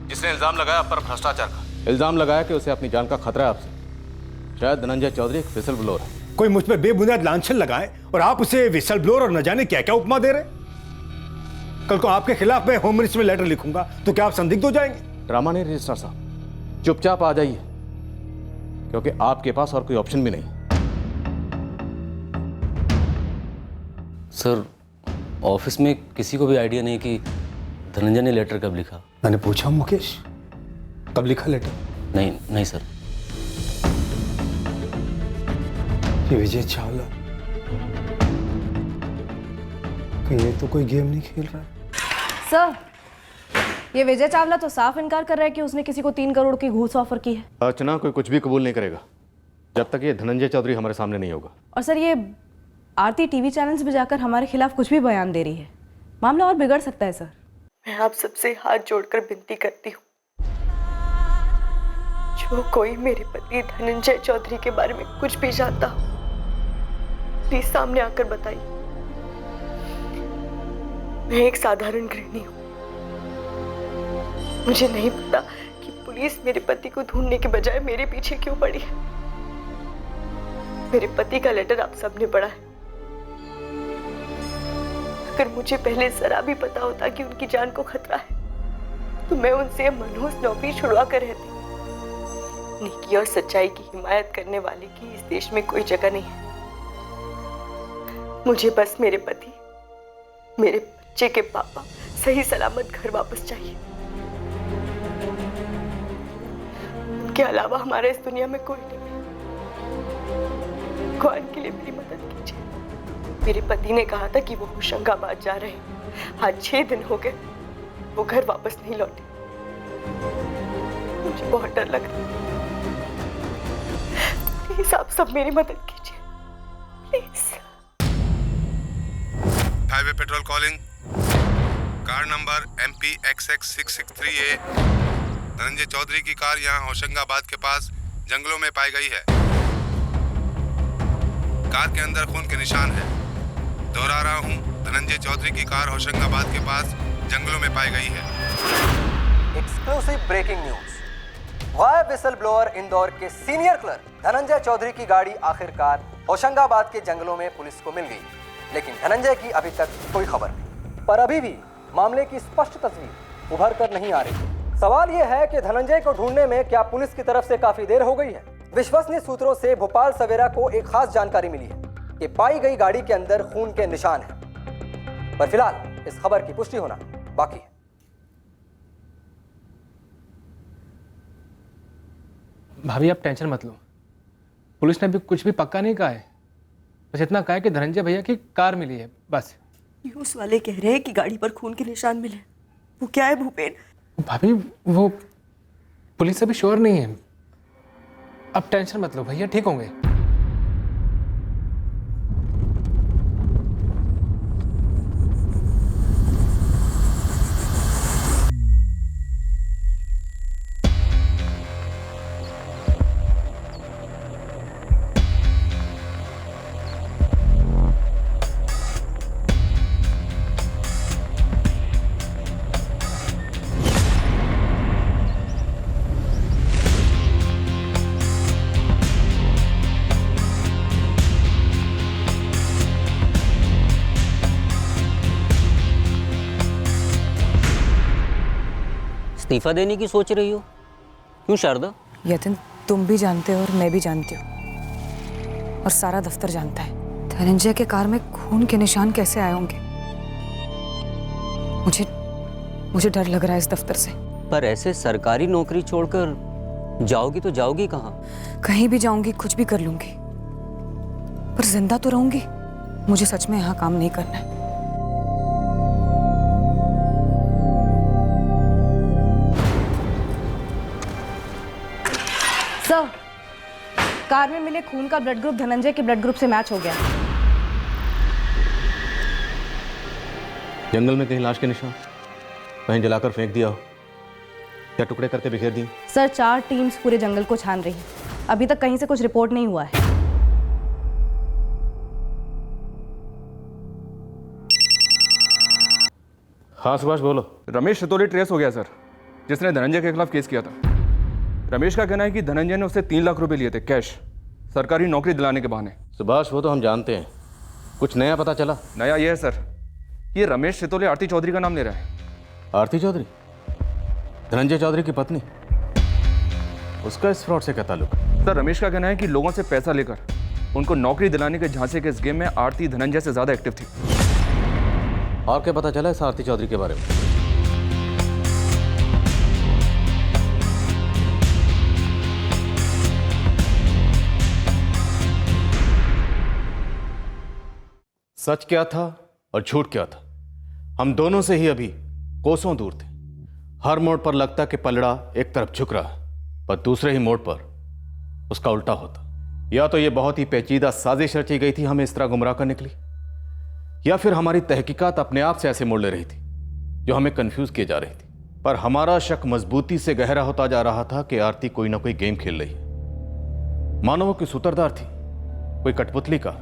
जिसने इल्जाम लगाया आप पर भ्रष्टाचार का। इल्जाम लगाया कि उसे अपनी जान का खतरा है आपसे। शायद धनंजय चौधरी एक विसल ब्लोअर है। कोई मुझ पर बेबुनियाद लांछन लगाए और आप उसे विसल ब्लोअर और न जाने क्या क्या उपमा दे रहे। कल को आपके खिलाफ मैं होम मिनिस्ट्री में लेटर लिखूंगा तो क्या आप संदिग्ध हो जाएंगे? ड्रामा नहीं रजिस्ट्रार साहब, चुपचाप आ जाइए, क्योंकि आपके पास और कोई ऑप्शन भी नहीं। सर, ऑफिस में किसी को भी आइडिया नहीं कि धनंजय ने लेटर कब लिखा। मैंने पूछा मुकेश, कब लिखा लेटर? नहीं नहीं सर। ये विजय चावला, कहीं ये तो कोई गेम नहीं खेल रहा है? सर, ये विजय चावला तो साफ इनकार कर रहा है कि उसने किसी को 3 करोड़ की घूस ऑफर की है। अर्चना, कोई कुछ भी कबूल नहीं करेगा जब तक ये धनंजय चौधरी हमारे सामने नहीं होगा। और सर, ये आरती टीवी चैनल्स पे जाकर हमारे खिलाफ कुछ भी बयान दे रही है, मामला और बिगड़ सकता है। सर, मैं आप सबसे हाथ जोड़कर विनती करती हूँ, जो कोई मेरे पति धनंजय चौधरी के बारे में कुछ भी जानता हो, प्लीज सामने आकर बताइए। मैं एक साधारण गृहिणी हूँ, मुझे नहीं पता कि पुलिस मेरे पति को ढूंढने के बजाय मेरे पीछे क्यों पड़ी है। मेरे पति का लेटर आप सबने पढ़ा है। अगर मुझे पहले जरा भी पता होता कि उनकी जान को खतरा है, तो मैं उनसे मनहूस नौकरी छुड़वा कर रहती। नेकी और सच्चाई की हिमायत करने वाले की इस देश में कोई जगह नहीं है। मुझे बस मेरे पति, मेरे बच्चे के पापा सही सलामत घर वापस चाहिए। उनके अलावा हमारे इस दुनिया में कोई नहीं है। भगवान के लिए मेरी मदद कीजिए। मेरे पति ने कहा था कि वो होशंगाबाद जा रहे हैं। आज 6 दिन हो गए, वो घर वापस नहीं लौटे। मुझे बहुत डर लग रहा है। प्लीज आप सब मेरी मदद कीजिए, please. Highway patrol calling, car number MPXX663A। Dhananjay Chaudhary की कार यहाँ होशंगाबाद के पास जंगलों में पाई गई है। कार के अंदर खून के निशान है। दोहरा रहा हूँ, धनंजय चौधरी की कार होशंगाबाद के पास जंगलों में पाई गई है। Exclusive breaking news. Via whistle blower Indore के सीनियर क्लर्क धनंजय चौधरी की गाड़ी आखिरकार होशंगाबाद के जंगलों में पुलिस को मिल गई, लेकिन धनंजय की अभी तक कोई खबर नहीं। पर अभी भी मामले की स्पष्ट तस्वीर उभर कर नहीं आ रही। सवाल यह है कि धनंजय को ढूंढने में क्या पुलिस की तरफ से काफी देर हो गई है। विश्वसनीय सूत्रों से भोपाल सवेरा को एक खास जानकारी मिली है कि पाई गई गाड़ी के अंदर खून के निशान हैं। पर फिलहाल इस खबर की पुष्टि होना बाकी है। भाभी, आप टेंशन मत लो, पुलिस ने अभी कुछ भी पक्का नहीं कहा है। बस इतना कहा है कि धनंजय भैया की कार मिली है, बस। न्यूज़ वाले कह रहे हैं कि गाड़ी पर खून के निशान मिले। वो क्या है भूपेन? भाभी, वो पुलिस अभी श्योर नहीं है। अब टेंशन मत लो, भैया ठीक होंगे। इस्तीफा देने की सोच रही हो? क्यों शारदा? यतिन, तुम भी जानते हो और मैं भी जानती हूँ, और सारा दफ्तर जानता है, धनंजय के कार में खून के निशान कैसे आए होंगे। मुझे डर लग रहा है इस दफ्तर से। पर ऐसे सरकारी नौकरी छोड़कर जाओगी तो जाओगी कहाँ? कहीं भी जाऊंगी, कुछ भी कर लूंगी, पर जिंदा तो रहूंगी। मुझे सच में यहाँ काम नहीं करना है। सर, कार में मिले खून का ब्लड ग्रुप धनंजय के ब्लड ग्रुप से मैच हो गया। जंगल में कहीं लाश के निशान, कहीं जलाकर फेंक दिया हो, या टुकड़े करके बिखेर दिए? सर, 4 टीम्स पूरे जंगल को छान रही हैं। अभी तक कहीं से कुछ रिपोर्ट नहीं हुआ है। हाँ सुभाष, बोलो। रमेश सितोले ट्रेस हो गया सर, जिसने धनंजय के खिलाफ केस किया था। रमेश का कहना है कि धनंजय ने उससे 3 लाख रुपए लिए थे कैश, सरकारी नौकरी दिलाने के बहाने। सुभाष, वो तो हम जानते हैं, कुछ नया पता चला? नया ये है सर, ये रमेश सितोले आरती चौधरी का नाम ले रहा है। आरती चौधरी? धनंजय चौधरी की पत्नी? उसका इस फ्रॉड से क्या ताल्लुक? सर, रमेश का कहना है कि लोगों से पैसा लेकर उनको नौकरी दिलाने के झांसे के इस गेम में आरती धनंजय से ज्यादा एक्टिव थी। और क्या पता चला इस आरती चौधरी के बारे में? सच क्या था और झूठ क्या था, हम दोनों से ही अभी कोसों दूर थे। हर मोड़ पर लगता कि पलड़ा एक तरफ झुक रहा, पर दूसरे ही मोड़ पर उसका उल्टा होता। या तो ये बहुत ही पेचीदा साजिश रची गई थी हमें इस तरह गुमराह करने के लिए, या फिर हमारी तहकीकात अपने आप से ऐसे मोड़ ले रही थी जो हमें कंफ्यूज किए जा रही थी। पर हमारा शक मजबूती से गहरा होता जा रहा था कि आरती कोई ना कोई गेम खेल रही है, मानो वो कोई सूत्रधार थी, कोई कठपुतली का।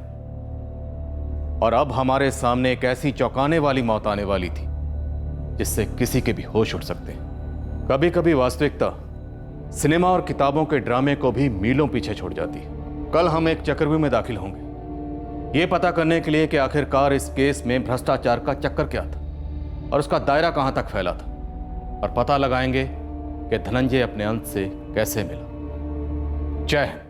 और अब हमारे सामने एक ऐसी चौंकाने वाली मौत आने वाली थी जिससे किसी के भी होश उड़ सकते हैं। कभी कभी वास्तविकता सिनेमा और किताबों के ड्रामे को भी मीलों पीछे छोड़ जाती है। कल हम एक चक्रव्यूह में दाखिल होंगे, ये पता करने के लिए कि आखिरकार इस केस में भ्रष्टाचार का चक्कर क्या था और उसका दायरा कहां तक फैला था, और पता लगाएंगे कि धनंजय अपने अंत से कैसे मिला। जय हिंद।